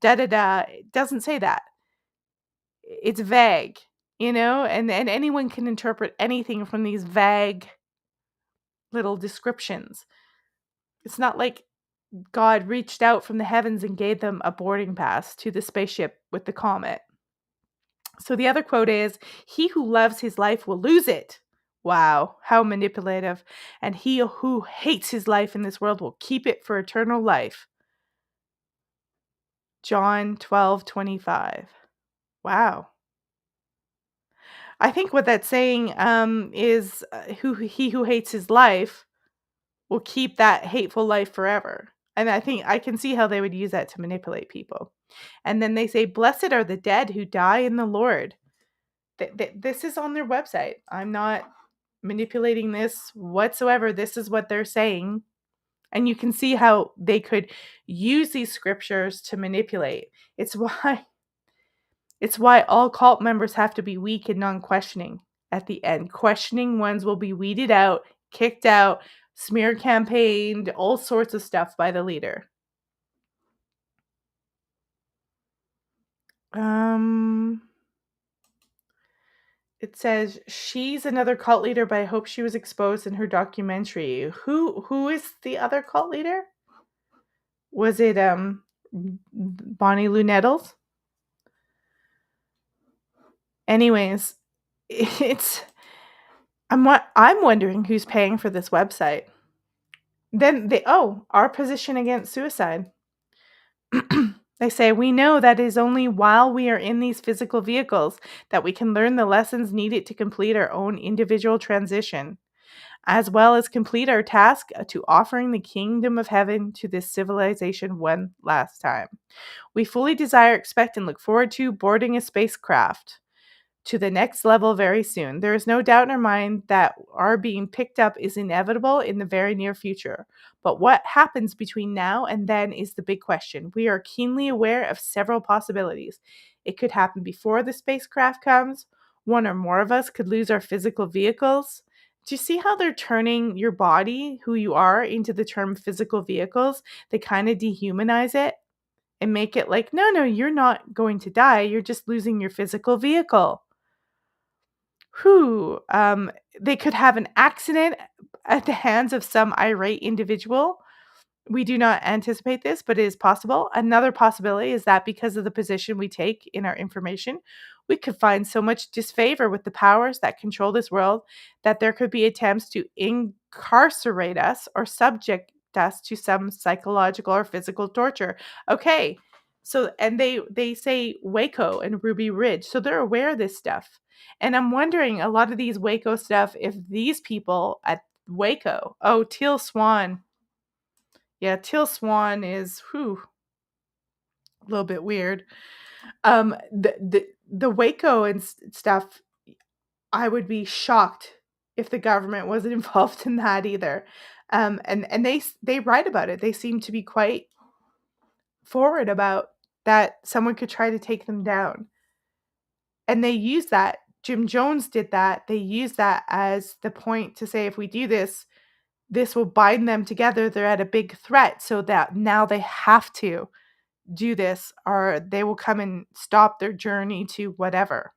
da-da-da. It doesn't say that. It's vague, and anyone can interpret anything from these vague little descriptions. It's not like God reached out from the heavens and gave them a boarding pass to the spaceship with the comet. So the other quote is, he who loves his life will lose it. Wow, how manipulative. And he who hates his life in this world will keep it for eternal life. John 12:25. Wow. I think what that's saying is he who hates his life will keep that hateful life forever. And I think I can see how they would use that to manipulate people. And then they say, blessed are the dead who die in the Lord. This is on their website. I'm not manipulating this whatsoever. This is what they're saying. And you can see how they could use these scriptures to manipulate. It's why all cult members have to be weak and non-questioning at the end. Questioning ones will be weeded out, kicked out, smear campaigned, all sorts of stuff by the leader. It says she's another cult leader, but I hope she was exposed in her documentary. Who is the other cult leader? Was it Bonnie Lou Nettles? Anyways, I'm wondering who's paying for this website. Then our position against suicide. They say, we know that it is only while we are in these physical vehicles that we can learn the lessons needed to complete our own individual transition, as well as complete our task to offering the kingdom of heaven to this civilization one last time. We fully desire, expect, and look forward to boarding a spacecraft to the next level very soon. There is no doubt in our mind that our being picked up is inevitable in the very near future. But what happens between now and then is the big question. We are keenly aware of several possibilities. It could happen before the spacecraft comes. One or more of us could lose our physical vehicles. Do you see how they're turning your body, who you are, into the term physical vehicles? They kind of dehumanize it and make it like, no, you're not going to die. You're just losing your physical vehicle. They could have an accident at the hands of some irate individual. We do not anticipate this, but it is possible. Another possibility is that because of the position we take in our information, we could find so much disfavor with the powers that control this world that there could be attempts to incarcerate us or subject us to some psychological or physical torture. Okay, so, and they say Waco and Ruby Ridge, so they're aware of this stuff. And I'm wondering, a lot of these Waco stuff, if these people at Waco, Teal Swan. Yeah, Teal Swan is a little bit weird. The Waco and stuff, I would be shocked if the government wasn't involved in that either. And they write about it. They seem to be quite forward about that someone could try to take them down. And they use that. Jim Jones did that. They use that as the point to say, if we do this, this will bind them together. They're at a big threat, so that now they have to do this or they will come and stop their journey to whatever.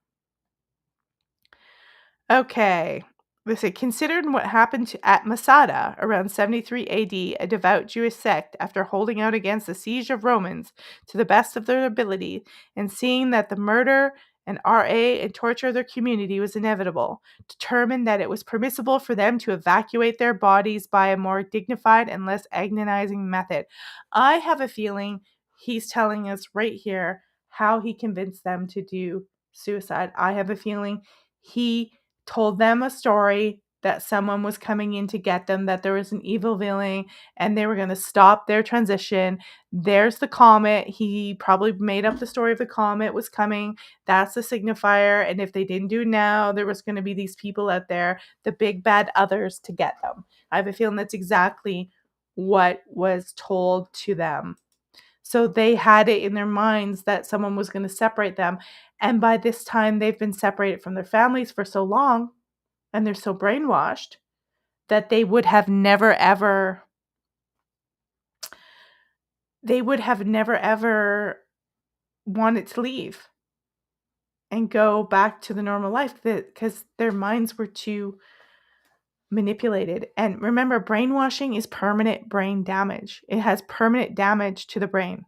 Okay. They say, considering what happened at Masada around 73 AD, a devout Jewish sect, after holding out against the siege of Romans to the best of their ability, and seeing that the murder and RA and torture of their community was inevitable, determined that it was permissible for them to evacuate their bodies by a more dignified and less agonizing method. I have a feeling he's telling us right here how he convinced them to do suicide. I have a feeling he told them a story that someone was coming in to get them, that there was an evil villain, and they were going to stop their transition. There's the comet. He probably made up the story of the comet was coming. That's the signifier. And if they didn't do it now, there was going to be these people out there, the big bad others, to get them. I have a feeling that's exactly what was told to them. So they had it in their minds that someone was going to separate them. And by this time, they've been separated from their families for so long, and they're so brainwashed that they would have never, ever wanted to leave and go back to the normal life because their minds were too manipulated. And remember, brainwashing is permanent brain damage. It has permanent damage to the brain.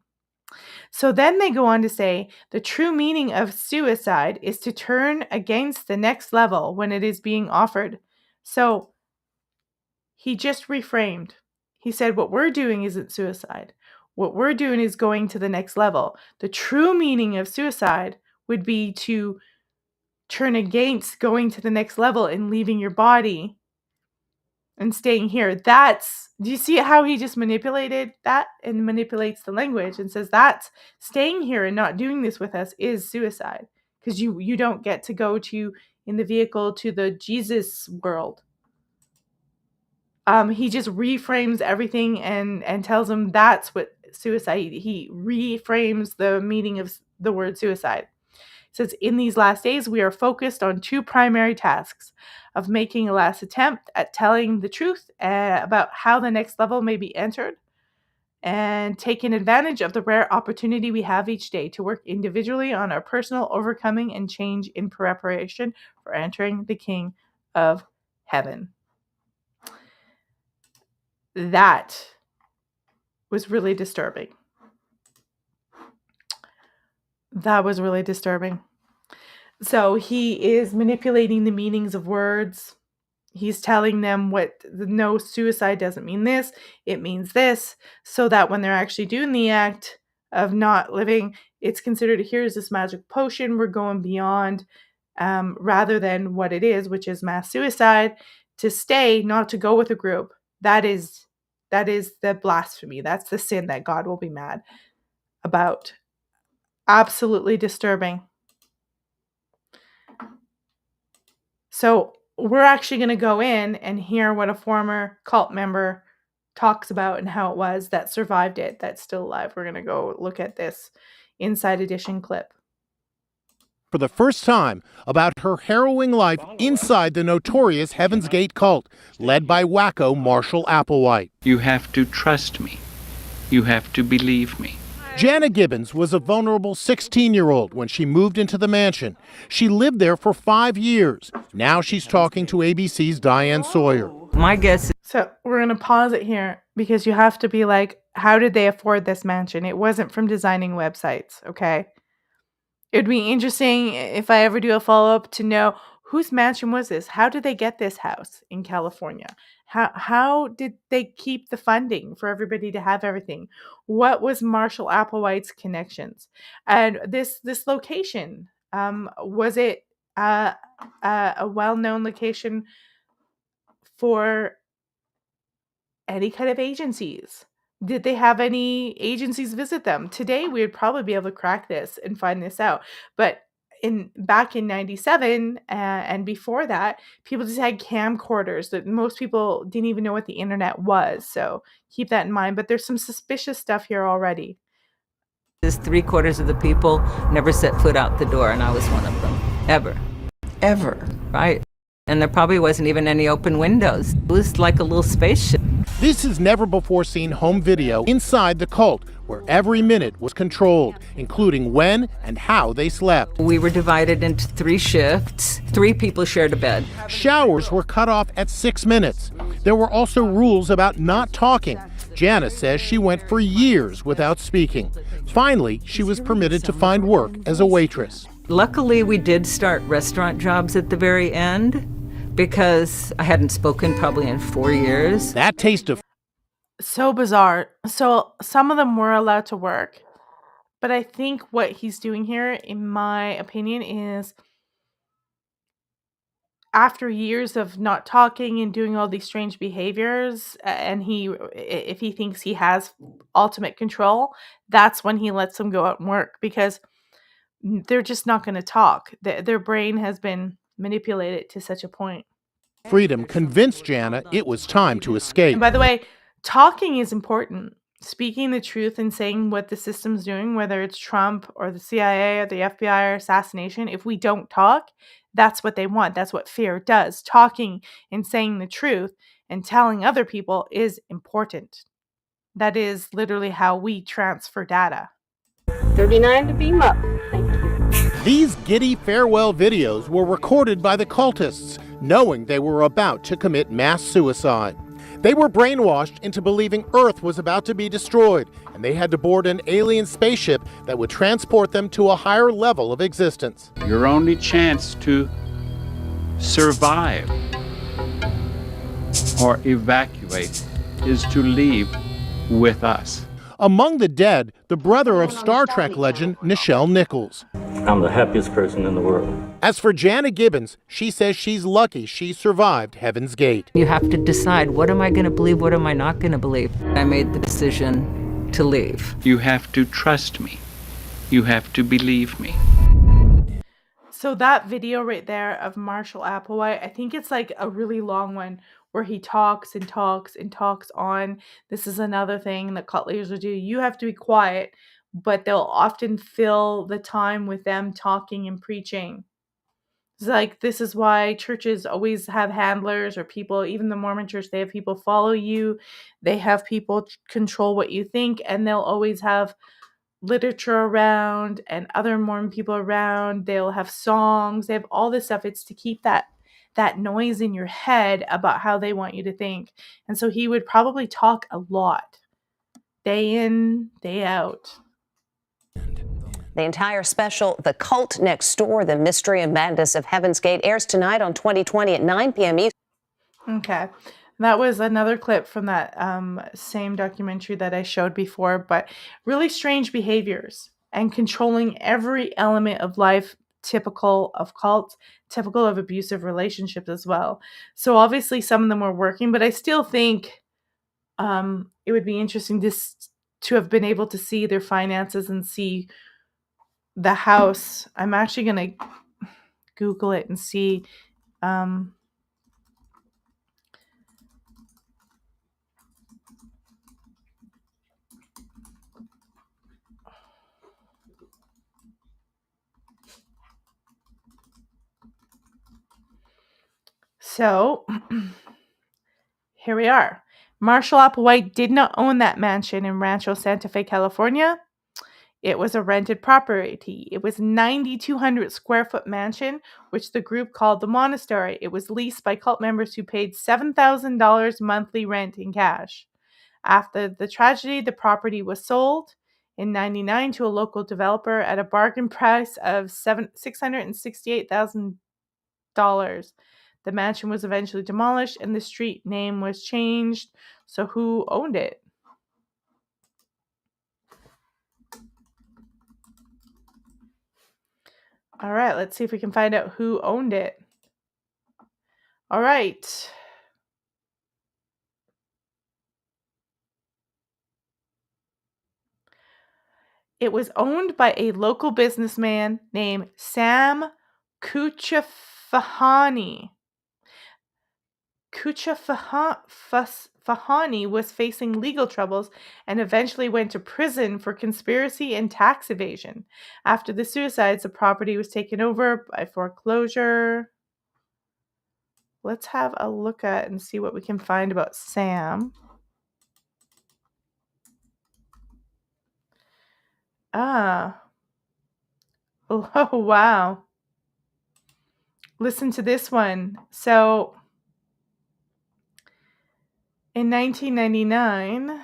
So then they go on to say, the true meaning of suicide is to turn against the next level when it is being offered. So he just reframed. He said, what we're doing isn't suicide. What we're doing is going to the next level. The true meaning of suicide would be to turn against going to the next level and leaving your body and staying here. Do you see how he just manipulated that and manipulates the language and says that's staying here and not doing this with us is suicide, because you don't get to go in the vehicle to the Jesus world. He just reframes everything and tells them that's what suicide. He reframes the meaning of the word suicide. says, in these last days, we are focused on two primary tasks of making a last attempt at telling the truth about how the next level may be entered, and taking advantage of the rare opportunity we have each day to work individually on our personal overcoming and change in preparation for entering the King of Heaven. That was really disturbing. That was really disturbing. So he is manipulating the meanings of words. He's telling them no, suicide doesn't mean this, it means this, so that when they're actually doing the act of not living, it's considered, here's this magic potion, we're going beyond, rather than what it is, which is mass suicide, to stay, not to go with a group. That is the blasphemy. That's the sin that God will be mad about. Absolutely disturbing. So we're actually going to go in and hear what a former cult member talks about and how it was that survived it, that's still alive. We're going to go look at this Inside Edition clip. For the first time, about her harrowing life inside the notorious Heaven's Gate cult, led by wacko Marshall Applewhite. You have to trust me. You have to believe me. Jana Gibbons was a vulnerable 16-year-old when she moved into the mansion. She lived there for 5 years. Now she's talking to ABC's Diane Sawyer. My guess is... So we're going to pause it here because you have to be like, how did they afford this mansion? It wasn't from designing websites, okay? It'd be interesting if I ever do a follow-up to know whose mansion was this? How did they get this house in California? How did they keep the funding for everybody to have everything? What was Marshall Applewhite's connections? And this location, was it a well-known location for any kind of agencies? Did they have any agencies visit them? Today, we would probably be able to crack this and find this out. But back in 97 and before that, people just had camcorders that most people didn't even know what the internet was. So keep that in mind. But there's some suspicious stuff here already. 3/4 of the people never set foot out the door, and I was one of them. Ever. Right. And there probably wasn't even any open windows. It was like a little spaceship. This is never-before-seen home video inside the cult, where every minute was controlled, including when and how they slept. We were divided into 3 shifts. 3 people shared a bed. Showers were cut off at 6 minutes. There were also rules about not talking. Jana says she went for years without speaking. Finally, she was permitted to find work as a waitress. Luckily, we did start restaurant jobs at the very end because I hadn't spoken probably in 4 years. That taste of... So bizarre. So some of them were allowed to work. But I think what he's doing here, in my opinion, is after years of not talking and doing all these strange behaviors, and if he thinks he has ultimate control, that's when he lets them go out and work, because they're just not going to talk. Their brain has been manipulated to such a point. Freedom convinced Jana it was time to escape. And by the way, talking is important. Speaking the truth and saying what the system's doing, whether it's Trump or the CIA or the FBI or assassination, if we don't talk, that's what they want. That's what fear does. Talking and saying the truth and telling other people is important. That is literally how we transfer data. 39 to beam up. Thank you. These giddy farewell videos were recorded by the cultists, knowing they were about to commit mass suicide. They were brainwashed into believing Earth was about to be destroyed, and they had to board an alien spaceship that would transport them to a higher level of existence. Your only chance to survive or evacuate is to leave with us. Among the dead, the brother of Star Trek legend Nichelle Nichols. I'm the happiest person in the world. As for Jana Gibbons, she says she's lucky she survived Heaven's Gate. You have to decide, what am I going to believe, what am I not going to believe? I made the decision to leave. You have to trust me. You have to believe me. So that video right there of Marshall Applewhite, I think it's like a really long one where he talks and talks and talks on. This is another thing that cult leaders will do. You have to be quiet but they'll often fill the time with them talking and preaching. It's like, this is why churches always have handlers or people, even the Mormon church, they have people follow you. They have people control what you think, and they'll always have literature around and other Mormon people around. They'll have songs. They have all this stuff. It's to keep that noise in your head about how they want you to think. And so he would probably talk a lot, day in, day out. The entire special, The Cult Next Door, The Mystery and Madness of Heaven's Gate, airs tonight on 2020 at 9 p.m. Eastern. Okay. That was another clip from that same documentary that I showed before, but really strange behaviors and controlling every element of life, typical of cults, typical of abusive relationships as well. So obviously some of them were working, but I still think it would be interesting to have been able to see their finances and see the house. I'm actually going to Google it and see. So here we are. Marshall Applewhite did not own that mansion in Rancho Santa Fe, California. It was a rented property. It was a 9,200 square foot mansion, which the group called the Monastery. It was leased by cult members who paid $7,000 monthly rent in cash. After the tragedy, the property was sold in 1999 to a local developer at a bargain price of $668,000. The mansion was eventually demolished and the street name was changed. So who owned it? All right, let's see if we can find out who owned it. All right. It was owned by a local businessman named Sam Kuchafahani. Kuchafahani was facing legal troubles and eventually went to prison for conspiracy and tax evasion. After the suicides, the property was taken over by foreclosure. Let's have a look at and see what we can find about Sam. Oh, wow. Listen to this one. So, in 1999,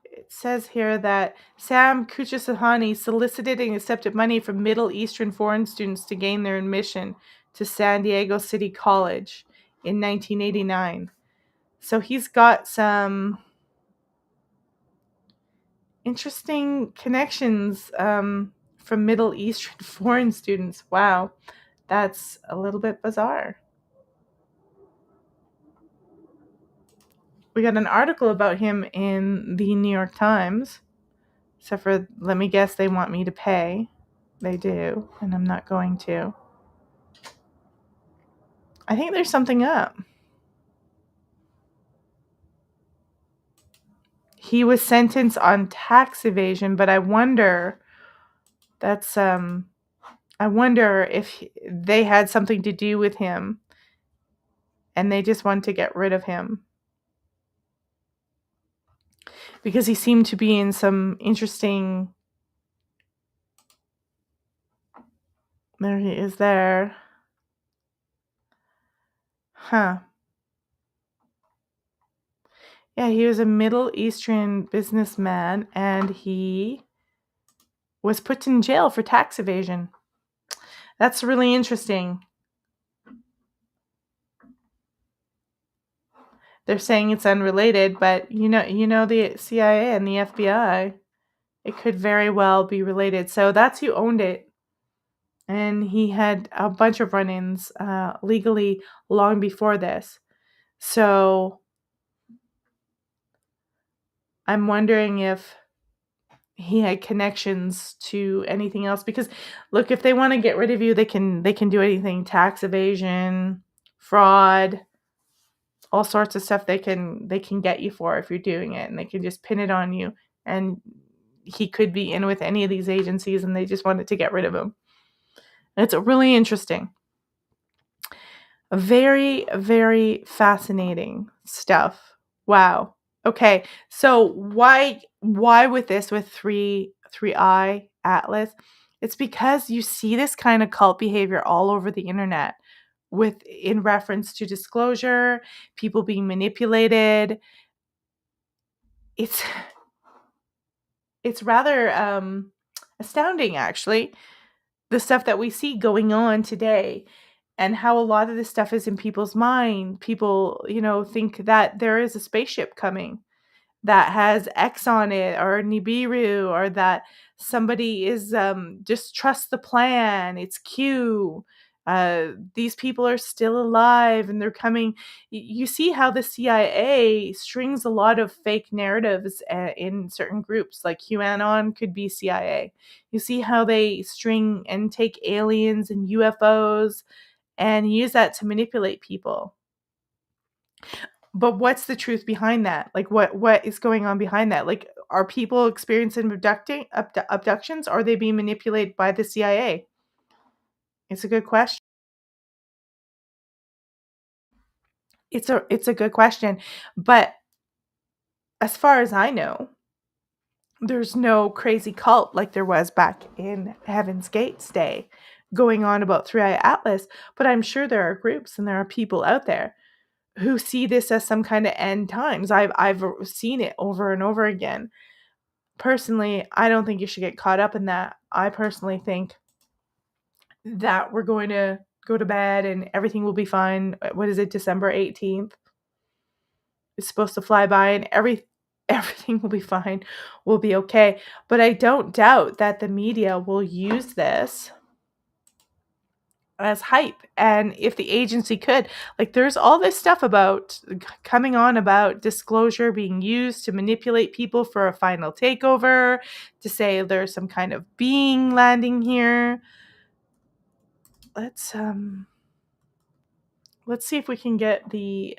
it says here that Sam Kuchasahani solicited and accepted money from Middle Eastern foreign students to gain their admission to San Diego City College in 1989. So he's got some interesting connections from Middle Eastern foreign students. Wow, that's a little bit bizarre. We got an article about him in the New York Times. Except for, let me guess, they want me to pay. They do, and I'm not going to. I think there's something up. He was sentenced on tax evasion, but I wonder if they had something to do with him and they just want to get rid of him. Because he seemed to be in some interesting... There he is there. Huh. Yeah, he was a Middle Eastern businessman and he was put in jail for tax evasion. That's really interesting. They're saying it's unrelated, but you know the CIA and the FBI, it could very well be related. So that's who owned it. And he had a bunch of run-ins legally long before this. So I'm wondering if he had connections to anything else. Because look, if they want to get rid of you, they can do anything. Tax evasion, fraud, all sorts of stuff they can get you for if you're doing it, and they can just pin it on you. And he could be in with any of these agencies, and they just wanted to get rid of him. It's really interesting. Very, very fascinating stuff. Wow. Okay, so why with this, with 3I Atlas? It's because you see this kind of cult behavior all over the internet, in reference to disclosure, people being manipulated. It's rather astounding, actually, the stuff that we see going on today, and how a lot of this stuff is in people's mind. People, think that there is a spaceship coming that has X on it, or Nibiru, or that somebody is just trust the plan. It's Q. These people are still alive and they're coming. You see how the CIA strings a lot of fake narratives in certain groups, like QAnon could be CIA. You see how they string and take aliens and UFOs and use that to manipulate people. But what's the truth behind that? Like, what is going on behind that? Like, are people experiencing abductions? Are they being manipulated by the CIA? It's a good question. It's a good question. But as far as I know, there's no crazy cult like there was back in Heaven's Gate's day going on about 3I Atlas. But I'm sure there are groups and there are people out there who see this as some kind of end times. I've seen it over and over again. Personally, I don't think you should get caught up in that. I personally think that we're going to go to bed and everything will be fine. What is it, December 18th? It's supposed to fly by, and everything will be fine. We'll be okay. But I don't doubt that the media will use this as hype. And if the agency could, like, there's all this stuff coming on about disclosure being used to manipulate people for a final takeover, to say there's some kind of being landing here. Let's see if we can get the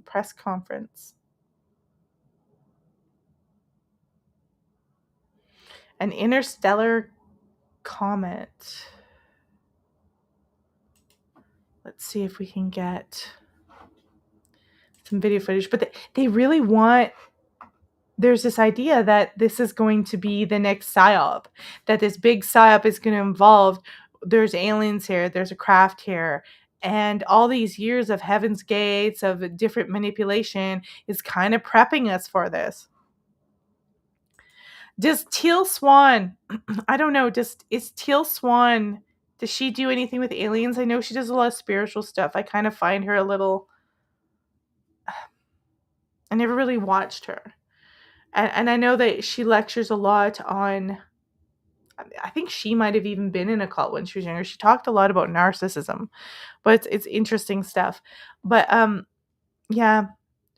press conference. An interstellar comet. Let's see if we can get some video footage. But they really want... There's this idea that this is going to be the next PSYOP, that this big PSYOP is going to involve, there's aliens here, there's a craft here, and all these years of Heaven's Gates, of different manipulation, is kind of prepping us for this. Does Teal Swan, I don't know, is Teal Swan, does she do anything with aliens? I know she does a lot of spiritual stuff. I kind of find her a little... I never really watched her. And I know that she lectures a lot on... I think she might have even been in a cult when she was younger. She talked a lot about narcissism. But it's interesting stuff. But yeah,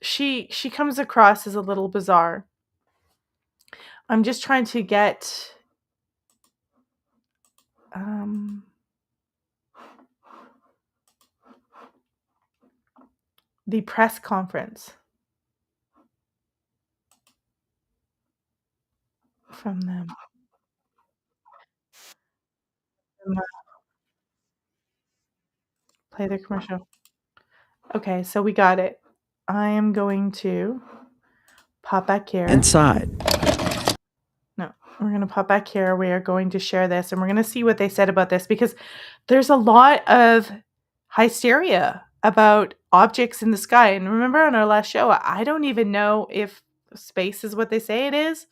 she comes across as a little bizarre. I'm just trying to get... the press conference from them. Play the commercial. Okay, so we got it. I am going to pop back here. Inside. No, we're going to pop back here. We are going to share this, and we're going to see what they said about this, because there's a lot of hysteria about objects in the sky. And remember on our last show, I don't even know if space is what they say it is.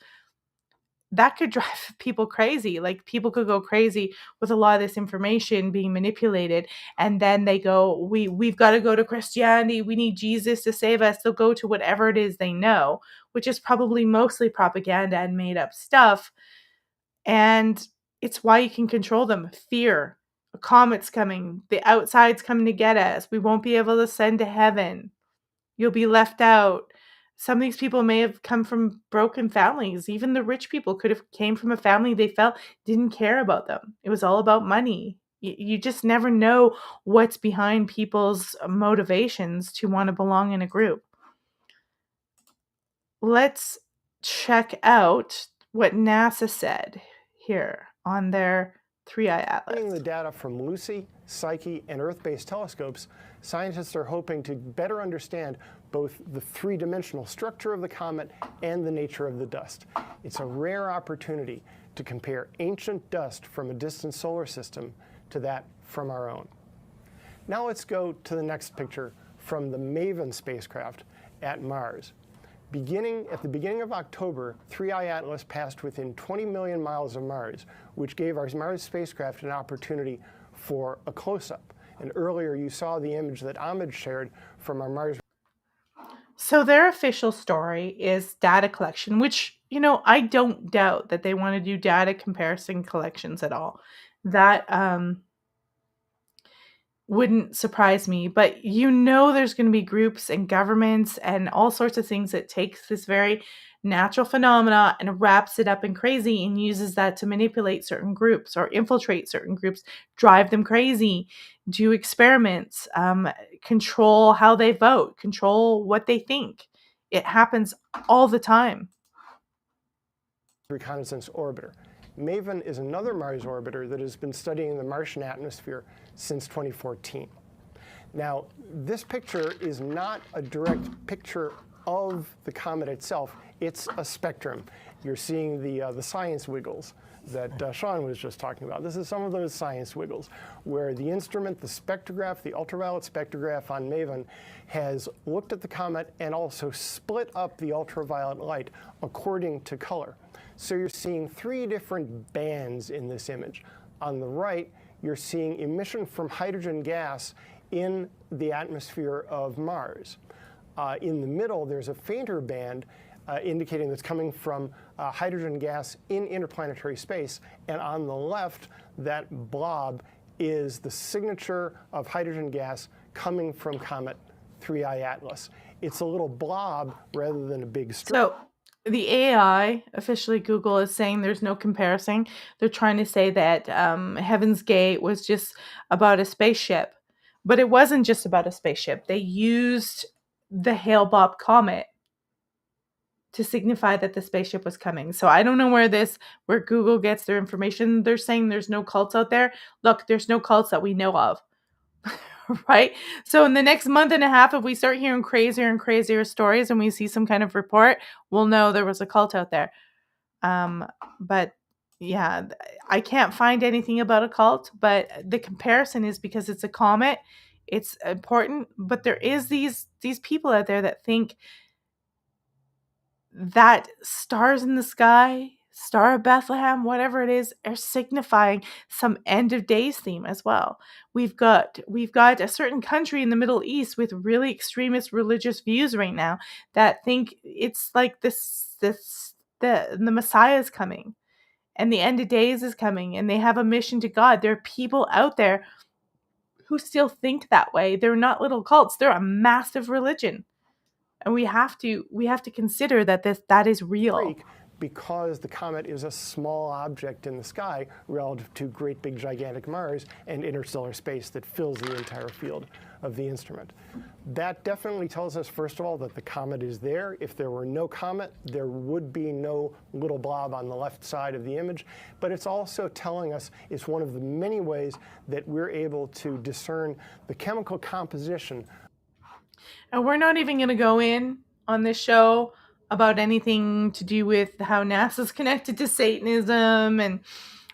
That could drive people crazy. Like, people could go crazy with a lot of this information being manipulated. And then they go, we've got to go to Christianity. We need Jesus to save us. They'll go to whatever it is they know, which is probably mostly propaganda and made up stuff. And it's why you can control them. Fear. A comet's coming. The outside's coming to get us. We won't be able to ascend to heaven. You'll be left out. Some of these people may have come from broken families. Even the rich people could have came from a family they felt didn't care about them. It was all about money. You just never know what's behind people's motivations to want to belong in a group. Let's check out what NASA said here on their 3-eye atlas. Using the data from Lucy, Psyche, and Earth-based telescopes, scientists are hoping to better understand both the three-dimensional structure of the comet and the nature of the dust. It's a rare opportunity to compare ancient dust from a distant solar system to that from our own. Now let's go to the next picture from the MAVEN spacecraft at Mars. At the beginning of October, 3-eye atlas passed within 20 million miles of Mars, which gave our Mars spacecraft an opportunity for a close-up. And earlier you saw the image that Ahmed shared from our Mars. So their official story is data collection, which, I don't doubt that they want to do data comparison collections at all. That wouldn't surprise me, but there's going to be groups and governments and all sorts of things that takes this very natural phenomena and wraps it up in crazy and uses that to manipulate certain groups or infiltrate certain groups, drive them crazy, do experiments, control how they vote, control what they think. It happens all the time. Reconnaissance orbiter. MAVEN is another Mars orbiter that has been studying the Martian atmosphere since 2014. Now, this picture is not a direct picture of the comet itself. It's a spectrum. You're seeing the science wiggles that Sean was just talking about. This is some of those science wiggles where the instrument, the spectrograph, the ultraviolet spectrograph on MAVEN has looked at the comet and also split up the ultraviolet light according to color. So you're seeing 3 different bands in this image. On the right, you're seeing emission from hydrogen gas in the atmosphere of Mars. In the middle, there's a fainter band indicating that's coming from hydrogen gas in interplanetary space. And on the left, that blob is the signature of hydrogen gas coming from comet 3-eye atlas. It's a little blob rather than a big strip. So the AI, officially Google, is saying there's no comparison. They're trying to say that Heaven's Gate was just about a spaceship. But it wasn't just about a spaceship. They used the Hale-Bopp comet to signify that the spaceship was coming. So I don't know where Google gets their information. They're saying there's no cults out there. Look, there's no cults that we know of. Right? So in the next month and a half, if we start hearing crazier and crazier stories and we see some kind of report, we'll know there was a cult out there. But yeah, I can't find anything about a cult, but the comparison is because it's a comet. It's important, but there is these people out there that think that stars in the sky, Star of Bethlehem, whatever it is, are signifying some end of days theme as well. We've got a certain country in the Middle East with really extremist religious views right now that think it's like the Messiah is coming and the end of days is coming and they have a mission to God. There are people out there who still think that way. They're not little cults. They're a massive religion. And we have to consider that is real. Because the comet is a small object in the sky relative to great big gigantic Mars and interstellar space that fills the entire field of the instrument. That definitely tells us, first of all, that the comet is there. If there were no comet, there would be no little blob on the left side of the image. But it's also telling us it's one of the many ways that we're able to discern the chemical composition. And we're not even going to go in on this show about anything to do with how NASA's connected to Satanism and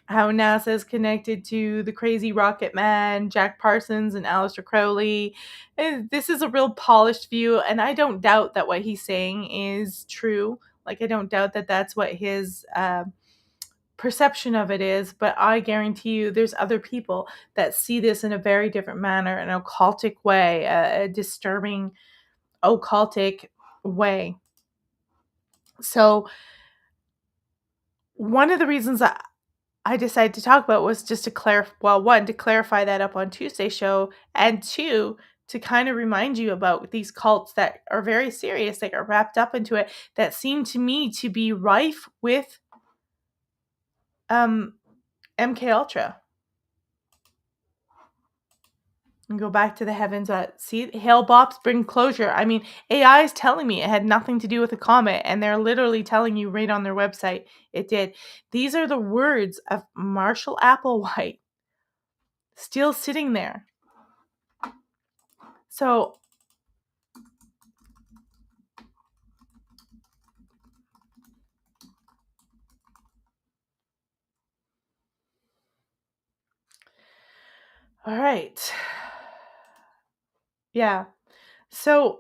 how NASA is connected to the crazy rocket man, Jack Parsons and Aleister Crowley. And this is a real polished view, and I don't doubt that what he's saying is true. Like, I don't doubt that that's what his perception of it is, but I guarantee you there's other people that see this in a very different manner, an occultic way, a disturbing occultic way. So one of the reasons that I decided to talk about was just to clarify that up on Tuesday's show, and 2, to kind of remind you about these cults that are very serious, that are wrapped up into it, that seem to me to be rife with MK Ultra. And go back to the heavens. See, Hale bops bring closure. I mean, AI is telling me it had nothing to do with a comet, and they're literally telling you right on their website it did. These are the words of Marshall Applewhite, still sitting there. So, all right. Yeah. So,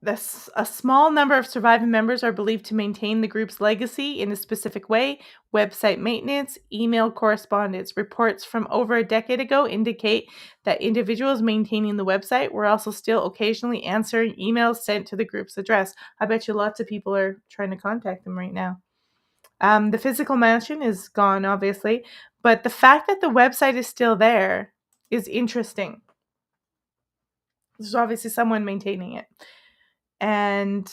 a small number of surviving members are believed to maintain the group's legacy in a specific way. Website maintenance, email correspondence. Reports from over a decade ago indicate that individuals maintaining the website were also still occasionally answering emails sent to the group's address. I bet you lots of people are trying to contact them right now. The physical mansion is gone, obviously, but the fact that the website is still there is interesting. There's obviously someone maintaining it. And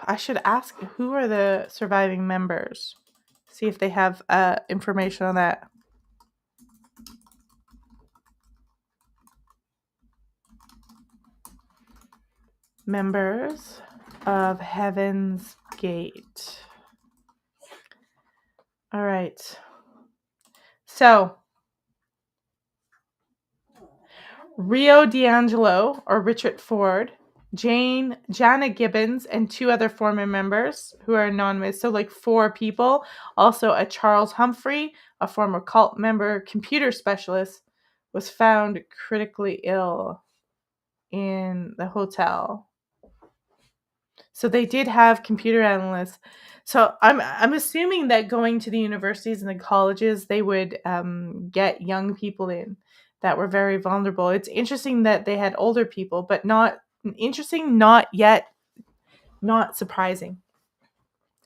I should ask, who are the surviving members? See if they have information on that. Members of Heaven's Gate. All right. So, Rio D'Angelo, or Richard Ford, Jana Gibbons, and 2 other former members who are anonymous. So, like 4 people. Also, a Charles Humphrey, a former cult member, computer specialist, was found critically ill in the hotel. So they did have computer analysts. So I'm assuming that going to the universities and the colleges, they would get young people in that were very vulnerable. It's interesting that they had older people, but not interesting, not yet, not surprising.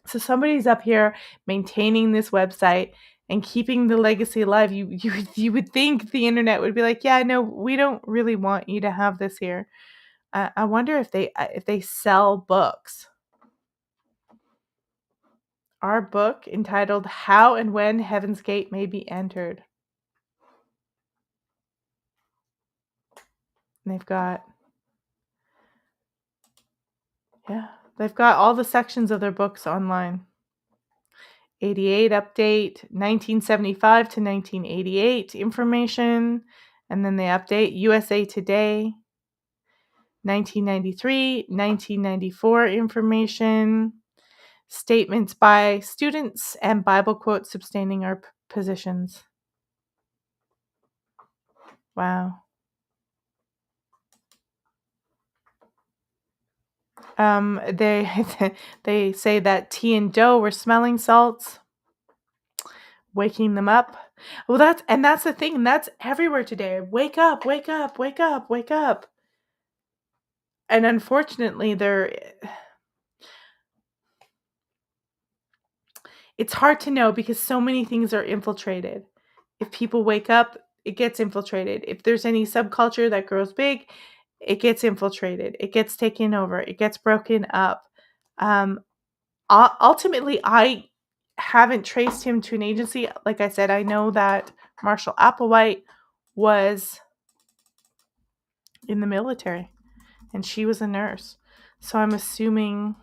So somebody's up here maintaining this website and keeping the legacy alive. You would think the internet would be like, yeah, no, we don't really want you to have this here. I wonder if they sell books. Our book entitled How and When Heaven's Gate May Be Entered. And they've got all the sections of their books online. 88 update, 1975 to 1988 information, and then they update USA Today, 1993, 1994 information, statements by students, and Bible quotes sustaining our positions. Wow. They say that tea and dough were smelling salts, waking them up. Well, that's the thing. That's everywhere today. Wake up, wake up, wake up, wake up. And unfortunately, it's hard to know because so many things are infiltrated. If people wake up, it gets infiltrated. If there's any subculture that grows big, it gets infiltrated. It gets taken over. It gets broken up. Ultimately, I haven't traced him to an agency. Like I said, I know that Marshall Applewhite was in the military and she was a nurse. So I'm assuming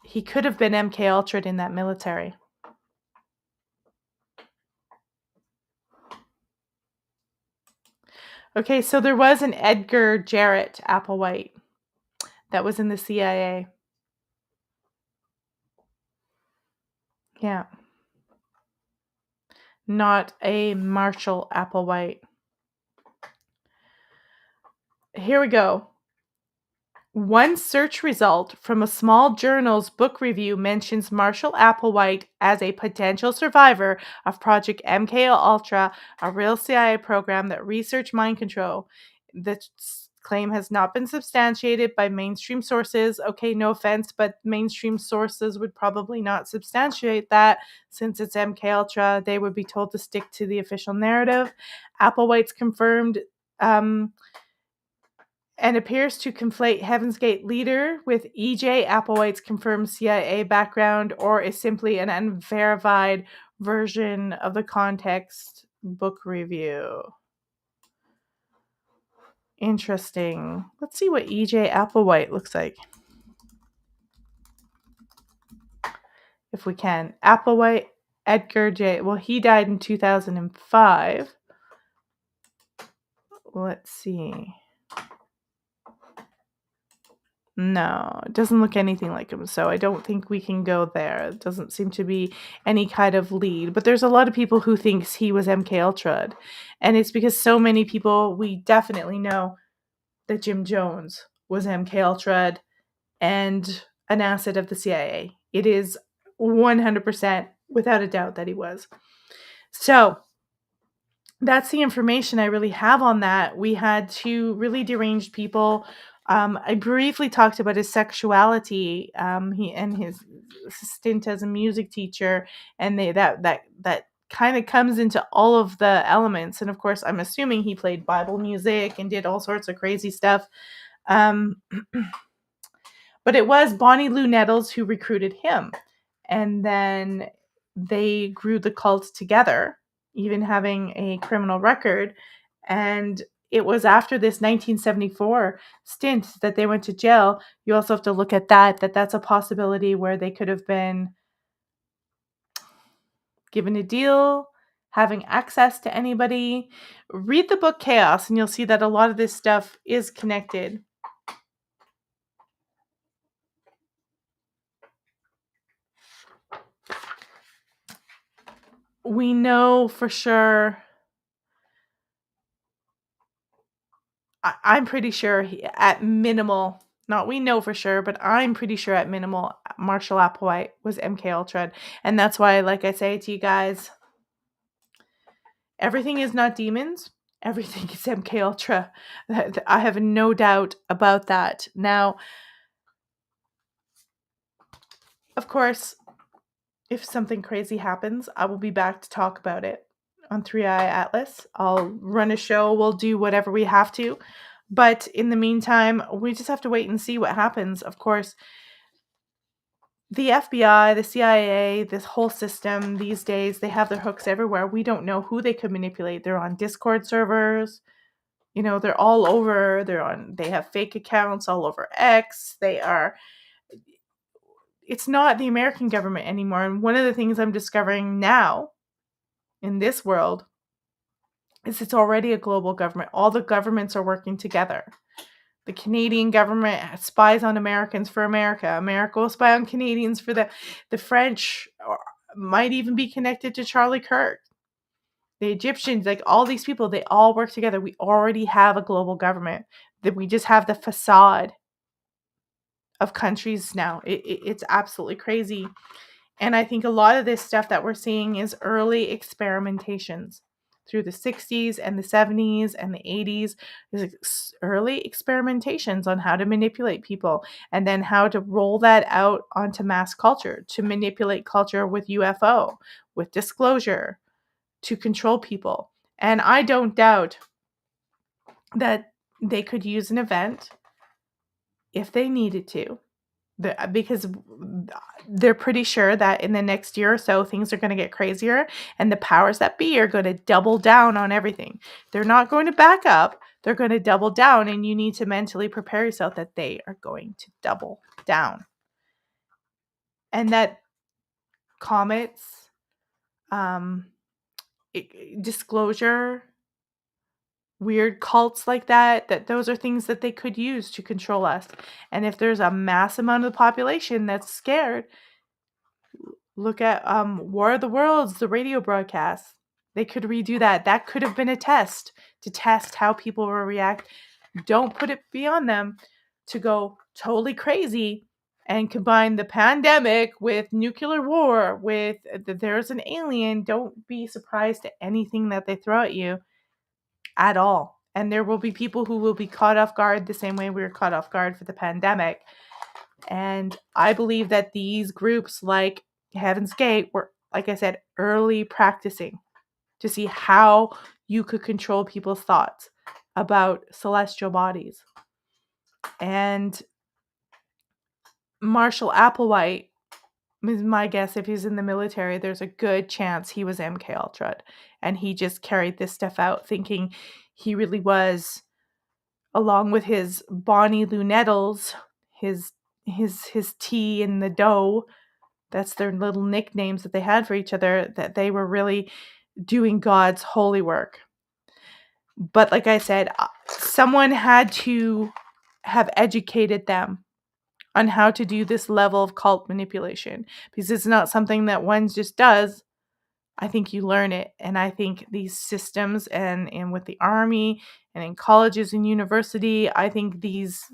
he could have been MK Ultra'd in that military. Okay, so there was an Edgar Jarrett Applewhite that was in the CIA. Yeah. Not a Marshall Applewhite. Here we go. One search result from a small journal's book review mentions Marshall Applewhite as a potential survivor of Project MK Ultra, a real CIA program that researched mind control. The claim has not been substantiated by mainstream sources. Okay, no offense, but mainstream sources would probably not substantiate that since it's MK Ultra. They would be told to stick to the official narrative. Applewhite's confirmed and appears to conflate Heaven's Gate leader with E.J. Applewhite's confirmed CIA background, or is simply an unverified version of the context book review. Interesting. Let's see what E.J. Applewhite looks like. If we can. Applewhite, Edgar J. Well, he died in 2005. Let's see. No, it doesn't look anything like him, so I don't think we can go there. It doesn't seem to be any kind of lead, but there's a lot of people who thinks he was MK Ultra, and it's because so many people, we definitely know that Jim Jones was MK Ultra and an asset of the CIA. It is 100% without a doubt that he was. So that's the information I really have on that. We had two really deranged people. I briefly talked about his sexuality, he and his stint as a music teacher, and that kind of comes into all of the elements. And of course, I'm assuming he played Bible music and did all sorts of crazy stuff. But it was Bonnie Lou Nettles who recruited him, and then they grew the cult together, even having a criminal record. And it was after this 1974 stint that they went to jail. You also have to look at that's a possibility where they could have been given a deal, having access to anybody. Read the book Chaos, and you'll see that a lot of this stuff is connected. We know for sure. I'm pretty sure at minimal, not we know for sure, but I'm pretty sure at minimal, Marshall Applewhite was MK Ultra. And that's why, like I say to you guys, everything is not demons. Everything is MK Ultra. I have no doubt about that. Now, of course, if something crazy happens, I will be back to talk about it on 3i Atlas. I'll run a show. We'll do whatever we have to. But in the meantime, we just have to wait and see what happens. Of course, the FBI, the CIA, this whole system these days, they have their hooks everywhere. We don't know who they could manipulate. They're on Discord servers. You know, they're all over. They have fake accounts all over X. It's not the American government anymore. And one of the things I'm discovering now in this world is it's already a global government. All the governments are working together. The Canadian government spies on Americans for America. America will spy on Canadians for the French might even be connected to Charlie Kirk. The Egyptians, like all these people, they all work together. We already have a global government. That we just have the facade of countries now. It's absolutely crazy. And I think a lot of this stuff that we're seeing is early experimentations through the 60s and the 70s and the 80s. There's early experimentations on how to manipulate people, and then how to roll that out onto mass culture, to manipulate culture with UFO, with disclosure, to control people. And I don't doubt that they could use an event if they needed to. Because they're pretty sure that in the next year or so, things are going to get crazier, and the powers that be are going to double down on everything. They're not going to back up. They're going to double down, and you need to mentally prepare yourself that they are going to double down. And that comets, disclosure, weird cults like that those are things that they could use to control us. And if there's a mass amount of the population that's scared, look at War of the Worlds, the radio broadcast. They could redo that. That could have been a test to test how people will react. Don't put it beyond them to go totally crazy and combine the pandemic with nuclear war, with there's an alien. Don't be surprised at anything that they throw at you. At all. And there will be people who will be caught off guard the same way we were caught off guard for the pandemic. And I believe that these groups like Heaven's Gate were, like I said, early practicing to see how you could control people's thoughts about celestial bodies. And Marshall Applewhite is my guess. If he's in the military, there's a good chance he was MK Ultra, and he just carried this stuff out thinking he really was, along with his Bonnie Lou Nettles, his tea in the dough. That's their little nicknames that they had for each other, that they were really doing God's holy work. But like I said, someone had to have educated them on how to do this level of cult manipulation, because it's not something that one just does. I think you learn it. And I think these systems and with the army and in colleges and university, I think these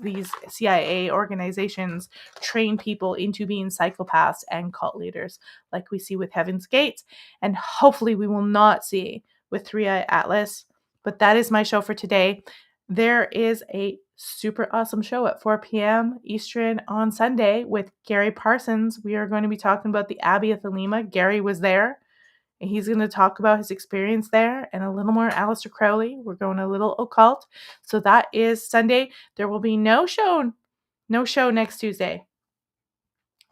CIA organizations train people into being psychopaths and cult leaders, like we see with Heaven's Gates, and hopefully we will not see with 3i Atlas. But that is my show for today. There is a super awesome show at 4 p.m. Eastern on Sunday with Gary Parsons. We are going to be talking about the Abbey of Thelema. Gary was there. And he's going to talk about his experience there and a little more Aleister Crowley. We're going a little occult. So that is Sunday. There will be no show next Tuesday.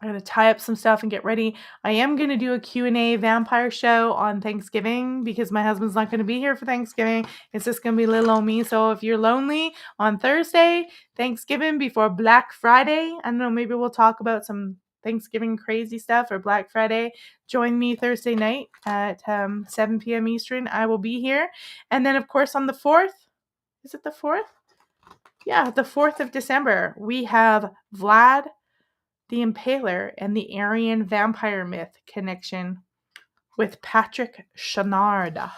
I'm going to tie up some stuff and get ready. I am going to do a Q&A vampire show on Thanksgiving because my husband's not going to be here for Thanksgiving. It's just going to be little old me. So if you're lonely on Thursday, Thanksgiving before Black Friday, I don't know, maybe we'll talk about some Thanksgiving crazy stuff or Black Friday. Join me Thursday night at 7 p.m. Eastern. I will be here. And then, of course, on the 4th, is it the 4th? Yeah, the 4th of December, we have Vlad the Impaler and the Aryan vampire myth connection with Patrick Chenard.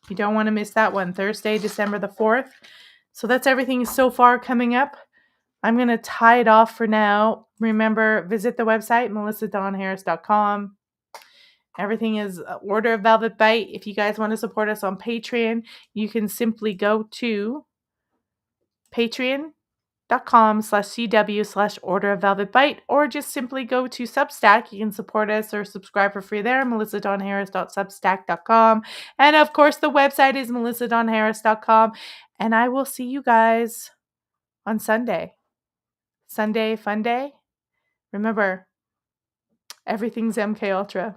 You don't want to miss that one. Thursday, December the 4th. So that's everything so far coming up. I'm going to tie it off for now. Remember, visit the website, melissadonharris.com. Everything is Order of Velvet Bite. If you guys want to support us on Patreon, you can simply go to patreon.com/CW/Order of Velvet Bite, or just simply go to Substack. You can support us or subscribe for free there, melissadonharris.substack.com. And of course, the website is melissadonharris.com. And I will see you guys on Sunday. Sunday, fun day. Remember, everything's MK Ultra.